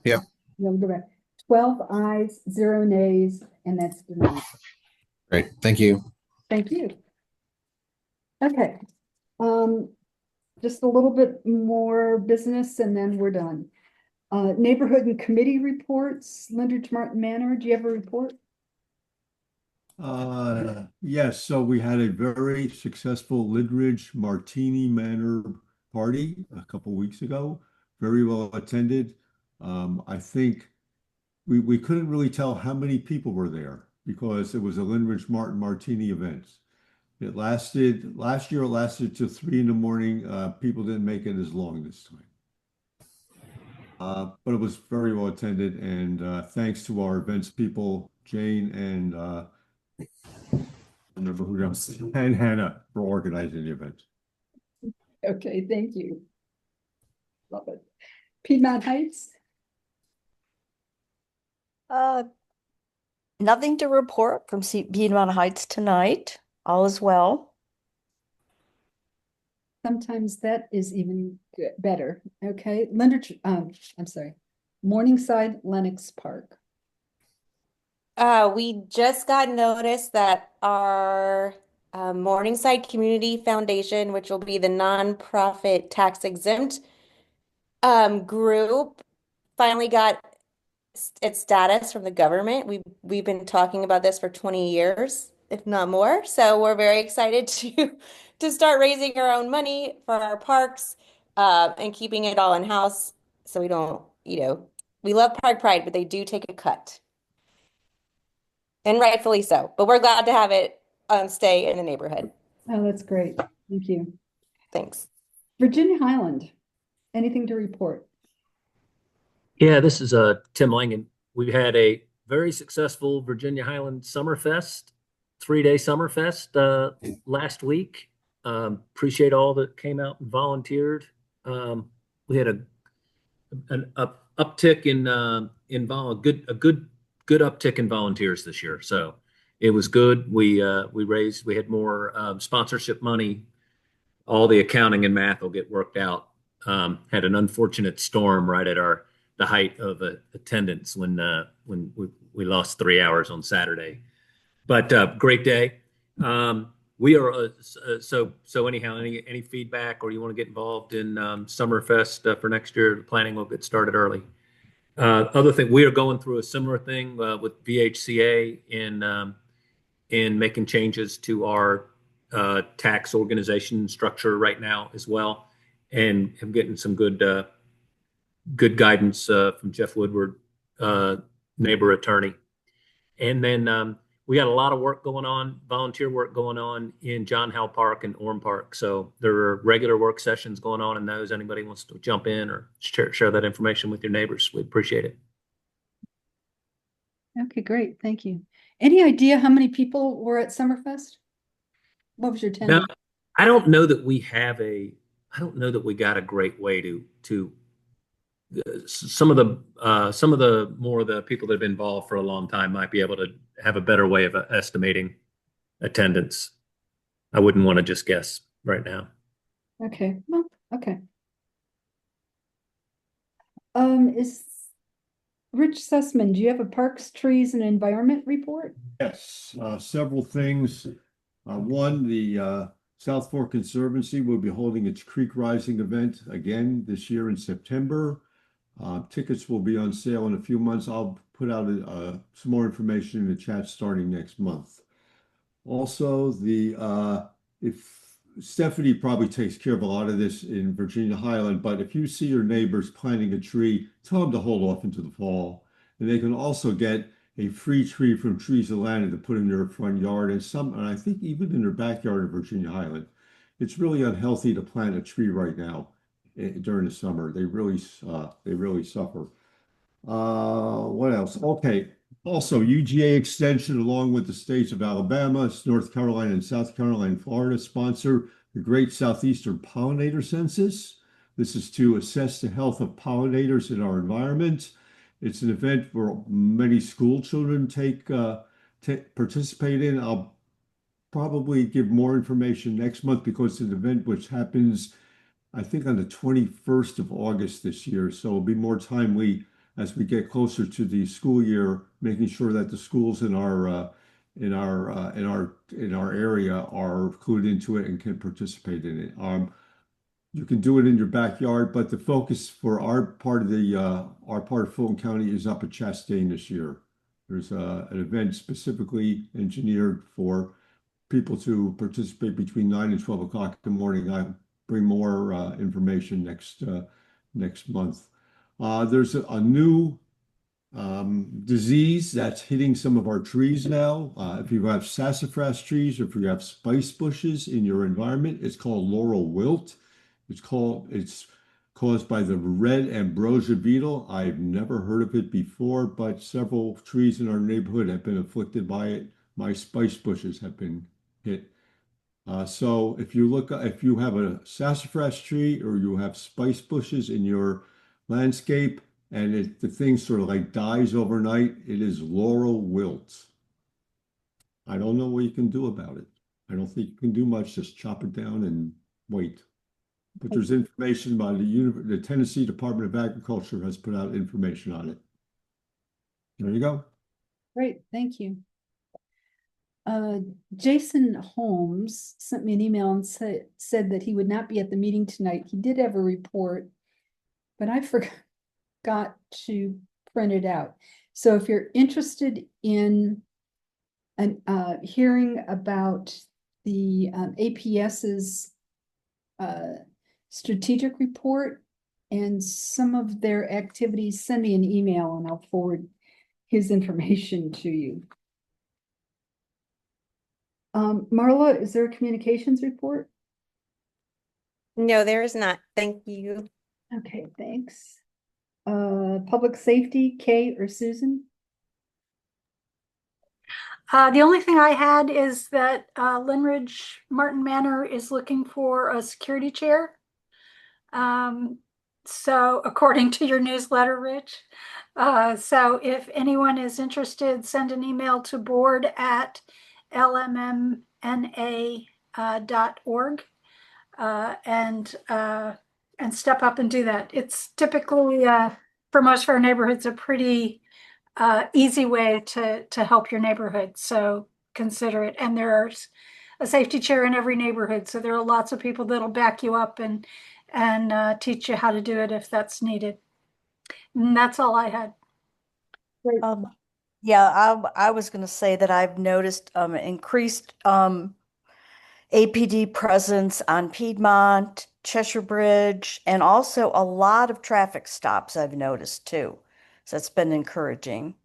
Yeah. No, go back. 12 ayes, 0 nays, and that's denied. Great. Thank you. Thank you. Okay. Just a little bit more business and then we're done. Neighborhood and committee reports. Leonard Martin Manor, do you have a report? Yes, so we had a very successful Lidridge Martini Manor party a couple weeks ago. Very well attended. I think we couldn't really tell how many people were there because it was a Lidridge Martin Martini event. Last year it lasted till 3 in the morning. People didn't make it as long this time. But it was very well attended, and thanks to our events people, Jane and I remember who else, and Hannah for organizing the event. Okay, thank you. Love it. Piedmont Heights? Nothing to report from Piedmont Heights tonight. All is well. Sometimes that is even better. Okay, I'm sorry, Morningside Lenox Park. We just got notice that our Morningside Community Foundation, which will be the nonprofit tax exempt group, finally got its status from the government. We've been talking about this for 20 years, if not more. So we're very excited to start raising our own money for our parks and keeping it all in house. So we don't, we love Park Pride, but they do take a cut. And rightfully so. But we're glad to have it stay in the neighborhood. Oh, that's great. Thank you. Thanks. Virginia Highland, anything to report? Yeah, this is Tim Langen. We had a very successful Virginia Highland Summerfest, 3-day Summerfest last week. Appreciate all that came out and volunteered. We had an uptick in a good uptick in volunteers this year. So it was good. We had more sponsorship money. All the accounting and math will get worked out. Had an unfortunate storm right at the height of attendance when we lost 3 hours on Saturday, but great day. We are so anyhow, any feedback or you want to get involved in Summerfest for next year, the planning will get started early. Other thing, we are going through a similar thing with VHCA in making changes to our tax organization structure right now as well, and I'm getting some good guidance from Jeff Woodward, neighbor attorney. And then we got a lot of work going on, volunteer work going on in John Howe Park and Orm Park. So there are regular work sessions going on in those. Anybody wants to jump in or share that information with your neighbors, we appreciate it. Okay, great. Thank you. Any idea how many people were at Summerfest? What was your attendance? Now, I don't know that we got a great way to some of the more of the people that have been involved for a long time might be able to have a better way of estimating attendance. I wouldn't want to just guess right now. Okay, well, okay. Is Rich Sussman, do you have a Parks, Trees, and Environment report? Yes, several things. One, the South Fork Conservancy will be holding its Creek Rising event again this year in September. Tickets will be on sale in a few months. I'll put out some more information in the chat starting next month. Also, if Stephanie probably takes care of a lot of this in Virginia Highland, but if you see your neighbors planting a tree, tell them to hold off into the fall. And they can also get a free tree from Trees Atlanta to put in their front yard, and I think even in their backyard in Virginia Highland. It's really unhealthy to plant a tree right now during the summer. They really suffer. What else? Okay. Also, UGA Extension, along with the states of Alabama, North Carolina, and South Carolina, and Florida, sponsor the Great Southeastern Pollinator Census. This is to assess the health of pollinators in our environment. It's an event where many school children participate in. I'll probably give more information next month because it's an event which happens, I think, on the 21st of August this year. So it'll be more timely as we get closer to the school year, making sure that the schools in our area are clued into it and can participate in it. You can do it in your backyard, but the focus for our part of Fulton County is up at Chastain this year. There's an event specifically engineered for people to participate between 9 and 12 o'clock in the morning. I bring more information next month. There's a new disease that's hitting some of our trees now. If you have sassafras trees or if you have spice bushes in your environment, it's called laurel wilt. It's caused by the red ambrosia beetle. I've never heard of it before, but several trees in our neighborhood have been afflicted by it. My spice bushes have been hit. So if you have a sassafras tree or you have spice bushes in your landscape and the thing sort of like dies overnight, it is laurel wilt. I don't know what you can do about it. I don't think you can do much, just chop it down and wait. But there's information by the Tennessee Department of Agriculture has put out information on it. There you go. Great, thank you. Jason Holmes sent me an email and said that he would not be at the meeting tonight. He did have a report, but I forgot to print it out. So if you're interested in hearing about the APS's strategic report and some of their activities, send me an email and I'll forward his information to you. Marla, is there a communications report? No, there is not. Thank you. Okay, thanks. Public safety, Kay or Susan? The only thing I had is that Linridge Martin Manor is looking for a security chair. So according to your newsletter, Rich. So if anyone is interested, send an email to board@lmmna.org and step up and do that. It's typically for most of our neighborhoods a pretty easy way to help your neighborhood. So consider it. And there's a safety chair in every neighborhood. So there are lots of people that'll back you up and teach you how to do it if that's needed. And that's all I had. Yeah, I was going to say that I've noticed increased APD presence on Piedmont, Cheshire Bridge, and also a lot of traffic stops I've noticed too. So it's been encouraging.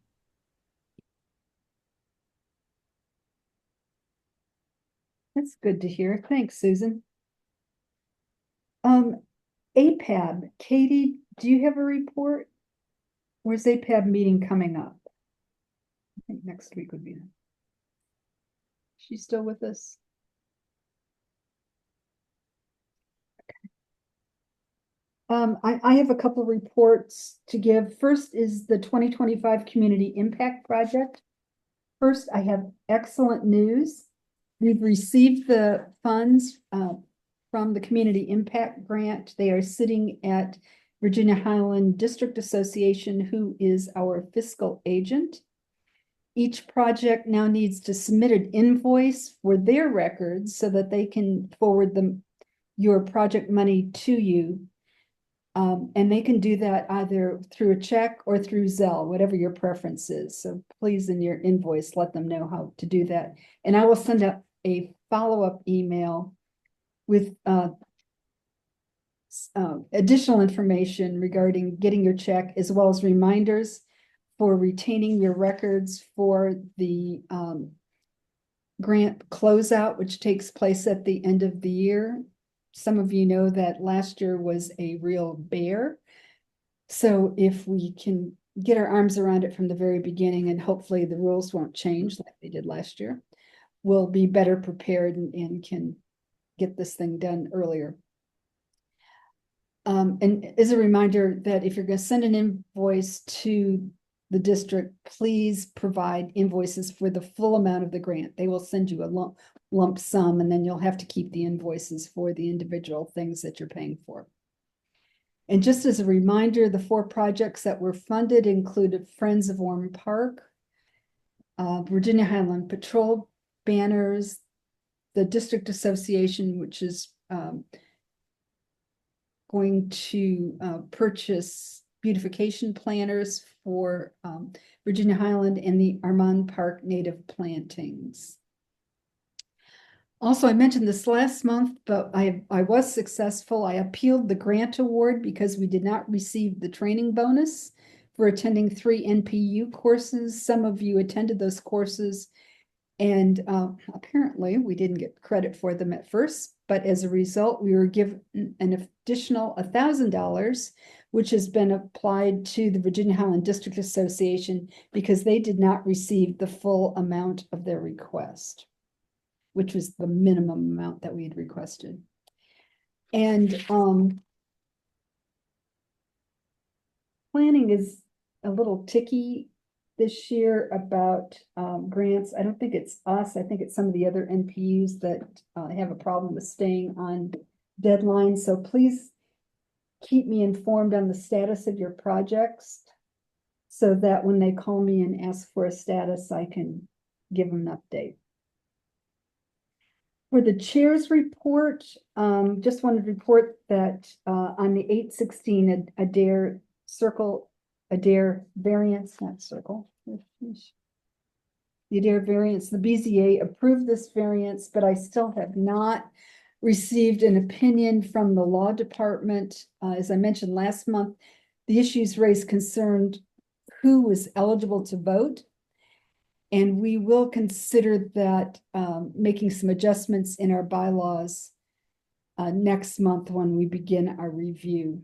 That's good to hear. Thanks, Susan. APAB, Katie, do you have a report? Where's APAB meeting coming up? I think next week would be. She's still with us? I have a couple reports to give. First is the 2025 Community Impact Project. First, I have excellent news. We've received the funds from the Community Impact Grant. They are sitting at Virginia Highland District Association, who is our fiscal agent. Each project now needs to submit an invoice for their records so that they can forward your project money to you. And they can do that either through a check or through Zelle, whatever your preference is. So please, in your invoice, let them know how to do that. And I will send out a follow-up email with additional information regarding getting your check, as well as reminders for retaining your records for the grant closeout, which takes place at the end of the year. Some of you know that last year was a real bear. So if we can get our arms around it from the very beginning, and hopefully the rules won't change like they did last year, we'll be better prepared and can get this thing done earlier. And as a reminder that if you're going to send an invoice to the district, please provide invoices for the full amount of the grant. They will send you a lump sum, and then you'll have to keep the invoices for the individual things that you're paying for. And just as a reminder, the 4 projects that were funded included Friends of Orm Park, Virginia Highland Patrol banners, the District Association, which is going to purchase beautification planters for Virginia Highland, and the Armand Park native plantings. Also, I mentioned this last month, but I was successful. I appealed the grant award because we did not receive the training bonus for attending 3 NPU courses. Some of you attended those courses, and apparently we didn't get credit for them at first, but as a result, we were given an additional $1,000, which has been applied to the Virginia Highland District Association because they did not receive the full amount of their request, which was the minimum amount that we had requested. And planning is a little ticky this year about grants. I don't think it's us. I think it's some of the other NPUs that have a problem with staying on deadlines. So please keep me informed on the status of your projects so that when they call me and ask for a status, I can give them an update. For the chair's report, just wanted to report that on the 816 Adair circle, Adair variance, not circle. The Adair variance, the BZA approved this variance, but I still have not received an opinion from the law department. As I mentioned last month, the issues raised concerned who was eligible to vote. And we will consider that making some adjustments in our bylaws next month when we begin our review.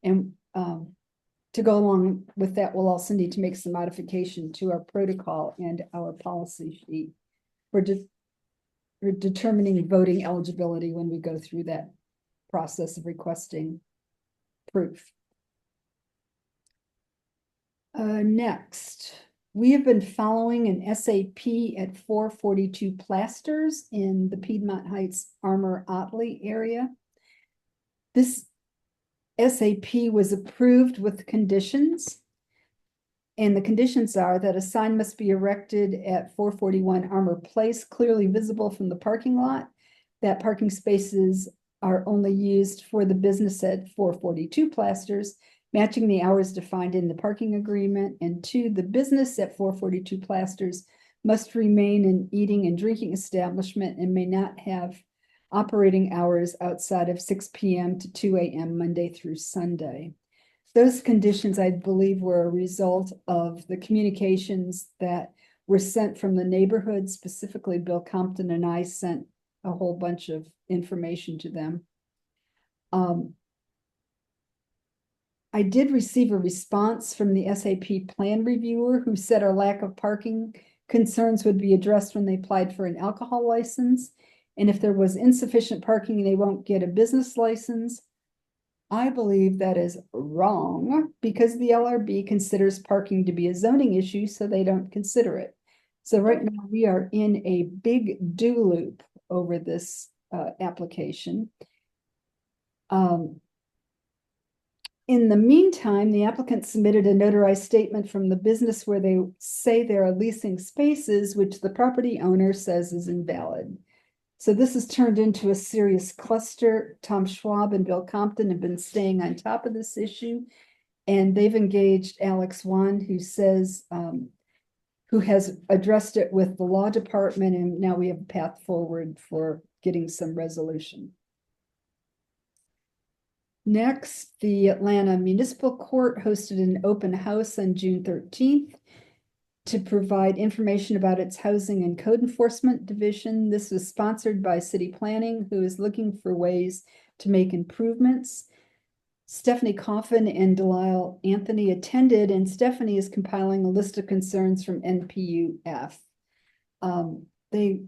And to go along with that, we'll also need to make some modification to our protocol and our policy sheet for determining voting eligibility when we go through that process of requesting proof. Next, we have been following an SAP at 442 Plasters in the Piedmont Heights Armor Otley area. This SAP was approved with conditions, and the conditions are that a sign must be erected at 441 Armor Place, clearly visible from the parking lot, that parking spaces are only used for the business at 442 Plasters, matching the hours defined in the parking agreement, and 2, the business at 442 Plasters must remain an eating and drinking establishment and may not have operating hours outside of 6 p.m. to 2 a.m. Monday through Sunday. Those conditions, I believe, were a result of the communications that were sent from the neighborhood. Specifically, Bill Compton and I sent a whole bunch of information to them. I did receive a response from the SAP plan reviewer who said our lack of parking concerns would be addressed when they applied for an alcohol license. And if there was insufficient parking, they won't get a business license. I believe that is wrong because the LRB considers parking to be a zoning issue, so they don't consider it. So right now we are in a big do loop over this application. In the meantime, the applicant submitted a notarized statement from the business where they say they are leasing spaces, which the property owner says is invalid. So this has turned into a serious cluster. Tom Schwab and Bill Compton have been staying on top of this issue, and they've engaged Alex Wan, who says, who has addressed it with the law department, and now we have a path forward for getting some resolution. Next, the Atlanta Municipal Court hosted an open house on June 13th to provide information about its Housing and Code Enforcement Division. This was sponsored by City Planning, who is looking for ways to make improvements. Stephanie Coffin and Delisle Anthony attended, and Stephanie is compiling a list of concerns from NPU-F. They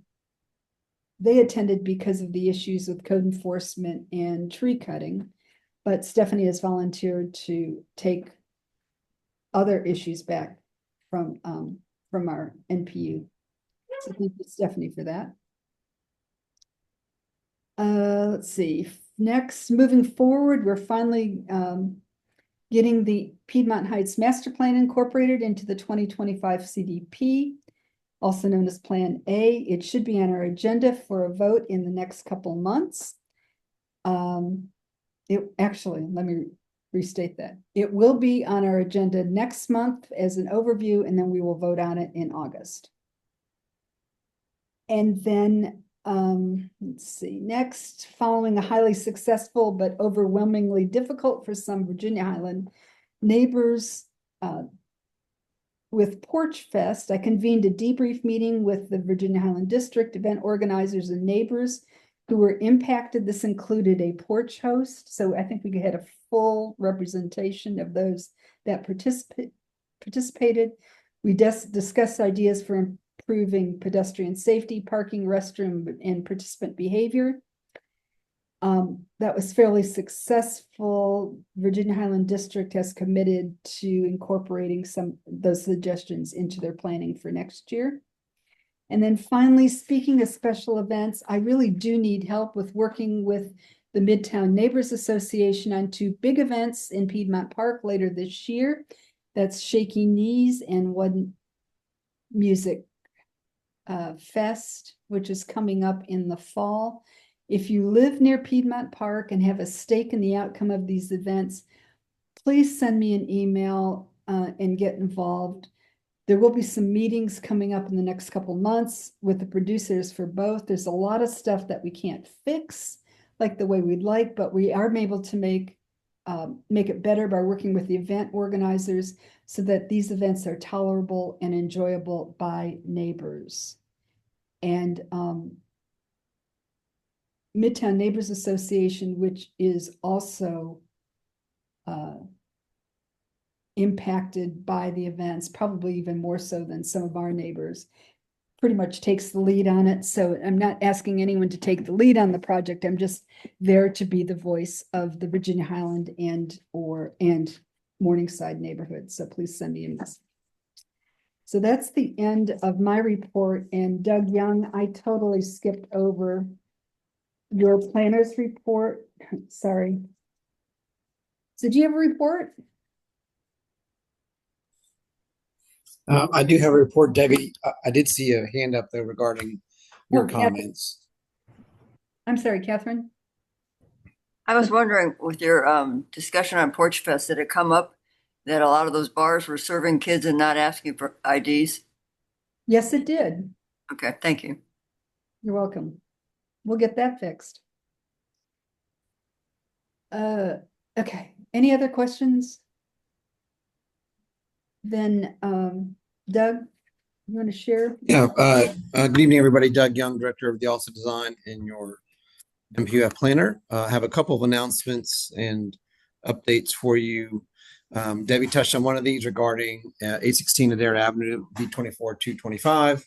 attended because of the issues with code enforcement and tree cutting, but Stephanie has volunteered to take other issues back from our NPU. So thank you, Stephanie, for that. Let's see. Next, moving forward, we're finally getting the Piedmont Heights Master Plan incorporated into the 2025 CDP, also known as Plan A. It should be on our agenda for a vote in the next couple months. Actually, let me restate that. It will be on our agenda next month as an overview, and then we will vote on it in August. And then, let's see, next, following a highly successful but overwhelmingly difficult for some Virginia Highland neighbors with Porch Fest, I convened a debrief meeting with the Virginia Highland District event organizers and neighbors who were impacted. This included a porch host, so I think we had a full representation of those that participated. We discussed ideas for improving pedestrian safety, parking, restroom, and participant behavior. That was fairly successful. Virginia Highland District has committed to incorporating some of those suggestions into their planning for next year. And then finally, speaking of special events, I really do need help with working with the Midtown Neighbors Association on two big events in Piedmont Park later this year. That's Shaky Knees and One Music Fest, which is coming up in the fall. If you live near Piedmont Park and have a stake in the outcome of these events, please send me an email and get involved. There will be some meetings coming up in the next couple months with the producers for both. There's a lot of stuff that we can't fix like the way we'd like, but we are able to make it better by working with the event organizers so that these events are tolerable and enjoyable by neighbors. And Midtown Neighbors Association, which is also impacted by the events, probably even more so than some of our neighbors, pretty much takes the lead on it. So I'm not asking anyone to take the lead on the project. I'm just there to be the voice of the Virginia Highland and Morningside neighborhood. So please send me a message. So that's the end of my report. And Doug Young, I totally skipped over your planner's report. Sorry. So do you have a report? I do have a report, Debbie. I did see a hand up there regarding your comments. I'm sorry, Catherine. I was wondering, with your discussion on Porch Fest, did it come up that a lot of those bars were serving kids and not asking for IDs? Yes, it did. Okay, thank you. You're welcome. We'll get that fixed. Okay. Any other questions? Then, Doug, you want to share? Yeah. Good evening, everybody. Doug Young, Director of the Office of Design and your NPU-F planner. I have a couple of announcements and updates for you. Debbie touched on one of these regarding 816 Adair Avenue, B24-225.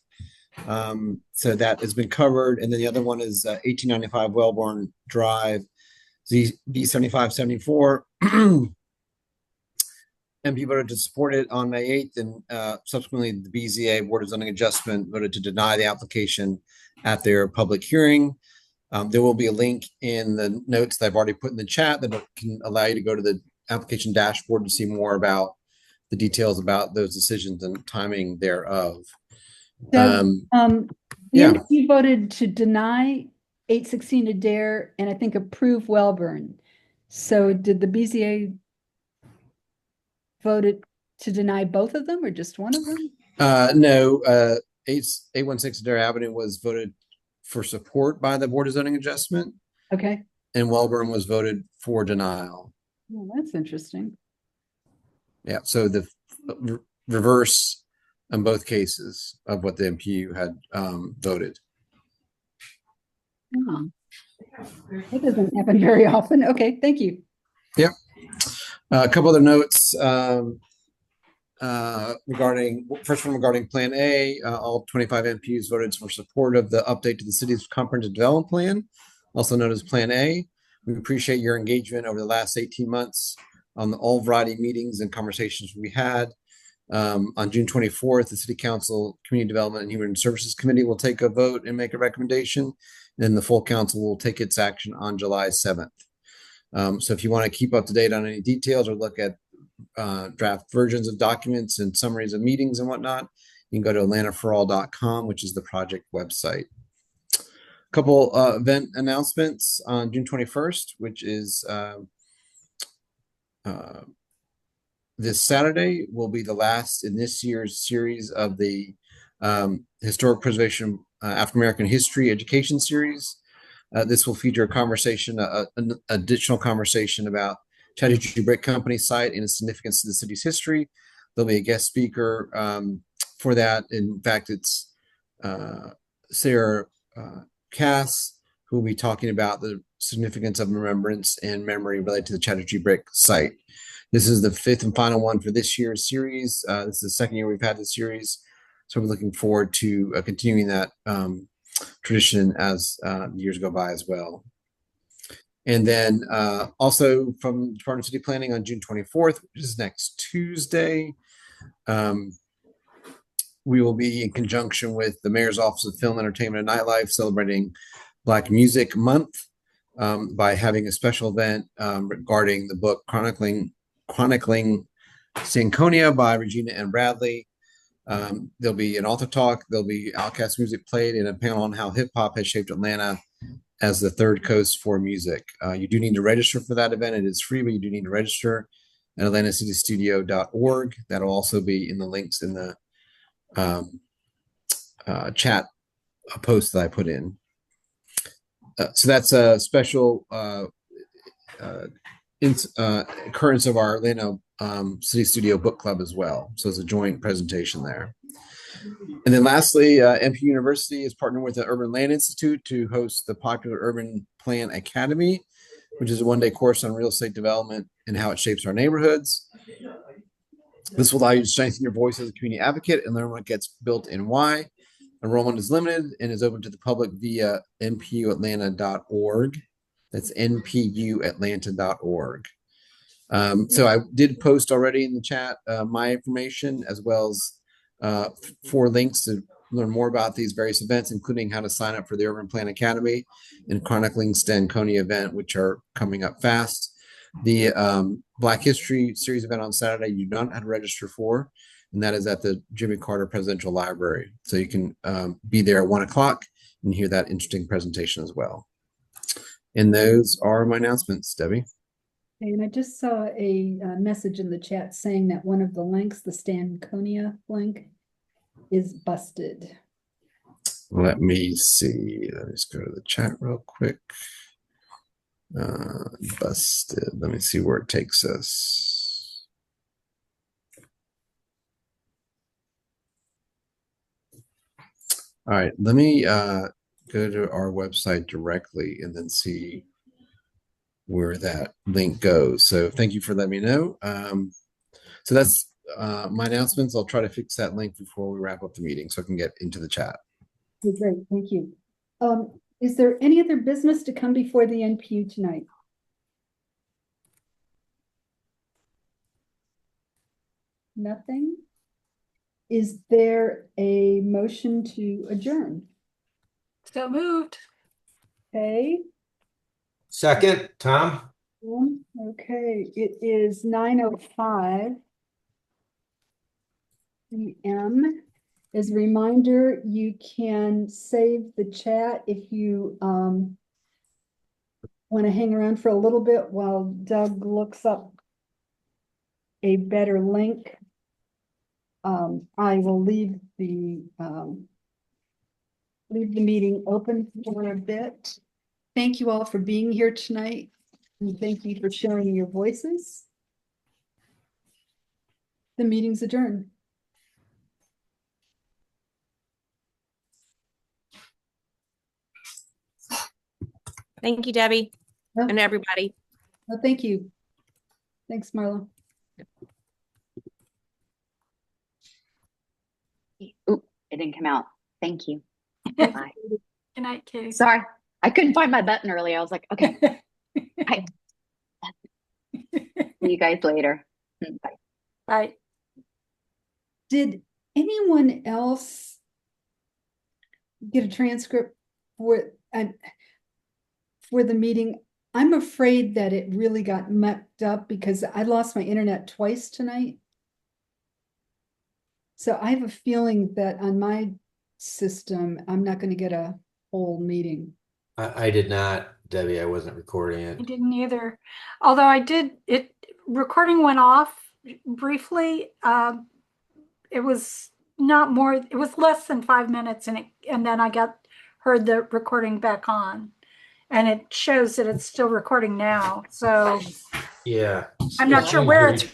So that has been covered. And then the other one is 1895 Wellborn Drive, B7574. MP voted to support it on May 8th, and subsequently the BZA Board of Zoning Adjustment voted to deny the application at their public hearing. There will be a link in the notes that I've already put in the chat that can allow you to go to the application dashboard to see more about the details about those decisions and timing thereof. Doug, yeah. You voted to deny 816 Adair and I think approve Wellborn. So did the BZA voted to deny both of them or just one of them? No, 816 Adair Avenue was voted for support by the Board of Zoning Adjustment. Okay. and Welborn was voted for denial. Well, that's interesting. Yeah, so the reverse in both cases of what the NPU had voted. Oh. That doesn't happen very often. Okay, thank you. Yep. A couple other notes regarding Plan A. All 25 NPUs voted for support of the update to the city's comprehensive development plan, also known as Plan A. We appreciate your engagement over the last 18 months on all variety of meetings and conversations we had. On June 24th, the City Council Community Development and Human Services Committee will take a vote and make a recommendation. Then the full council will take its action on July 7th. So if you want to keep up to date on any details or look at draft versions of documents and summaries of meetings and whatnot, you can go to atlantaforall.com, which is the project website. A couple event announcements on June 21st, which is this Saturday, will be the last in this year's series of the Historic Preservation African American History Education Series. This will feature a conversation, an additional conversation about Chattahoochee Brick Company site and its significance to the city's history. There'll be a guest speaker for that. In fact, it's Sarah Cass, who will be talking about the significance of remembrance and memory related to the Chattahoochee Brick site. This is the fifth and final one for this year's series. This is the second year we've had this series. So we're looking forward to continuing that tradition as years go by as well. And then also from the Department of City Planning on June 24th, which is next Tuesday, we will be in conjunction with the Mayor's Office of Film, Entertainment, and Nightlife celebrating Black Music Month by having a special event regarding the book Chronicling Sanconia by Regina and Bradley. There'll be an author talk, there'll be Outcast music played, and a panel on how hip hop has shaped Atlanta as the third coast for music. You do need to register for that event. It is free, but you do need to register at atlantacitystudio.org. That'll also be in the links in the chat post that I put in. So that's a special occurrence of our Atlanta City Studio Book Club as well. So it's a joint presentation there. And then lastly, NPU University is partnering with the Urban Land Institute to host the popular Urban Plan Academy, which is a one-day course on real estate development and how it shapes our neighborhoods. This will allow you to strengthen your voice as a community advocate and learn what gets built and why. Enrollment is limited and is open to the public via npuatlanta.org. That's npuatlanta.org. So I did post already in the chat my information, as well as 4 links to learn more about these various events, including how to sign up for the Urban Plan Academy and Chronicling Stanconia event, which are coming up fast. The Black History Series event on Saturday, you don't have to register for, and that is at the Jimmy Carter Presidential Library. So you can be there at 1 o'clock and hear that interesting presentation as well. And those are my announcements, Debbie. And I just saw a message in the chat saying that one of the links, the Stanconia link, is busted. Let me see. Let me just go to the chat real quick. Busted. Let me see where it takes us. All right. Let me go to our website directly and then see where that link goes. So thank you for letting me know. So that's my announcements. I'll try to fix that link before we wrap up the meeting so I can get into the chat. Okay, great, thank you. Is there any other business to come before the NPU tonight? Nothing? Is there a motion to adjourn? So moved. Okay. Second, Tom. Okay, it is 9:05 p.m. As a reminder, you can save the chat if you want to hang around for a little bit while Doug looks up a better link. I will leave the meeting open for a bit. Thank you all for being here tonight. And thank you for sharing your voices. The meeting's adjourned. Thank you, Debbie, Oh, and everybody. oh, thank you. Thanks, Marla. Oop, it didn't come out. Thank you. Bye. Good night, Katie. Sorry, I couldn't find my button earlier. I was like, okay. Hi. See you guys later. Bye. Bye. Did anyone else get a transcript for the meeting? I'm afraid that it really got mucked up because I lost my internet twice tonight. So I have a feeling that on my system, I'm not going to get a whole meeting. I did not, Debbie. I wasn't recording I it. didn't either. Although I did, recording went off briefly. It was not more, it was less than 5 minutes and then I heard the recording back on. And it shows that it's still recording now. So Yeah. I'm not sure where it's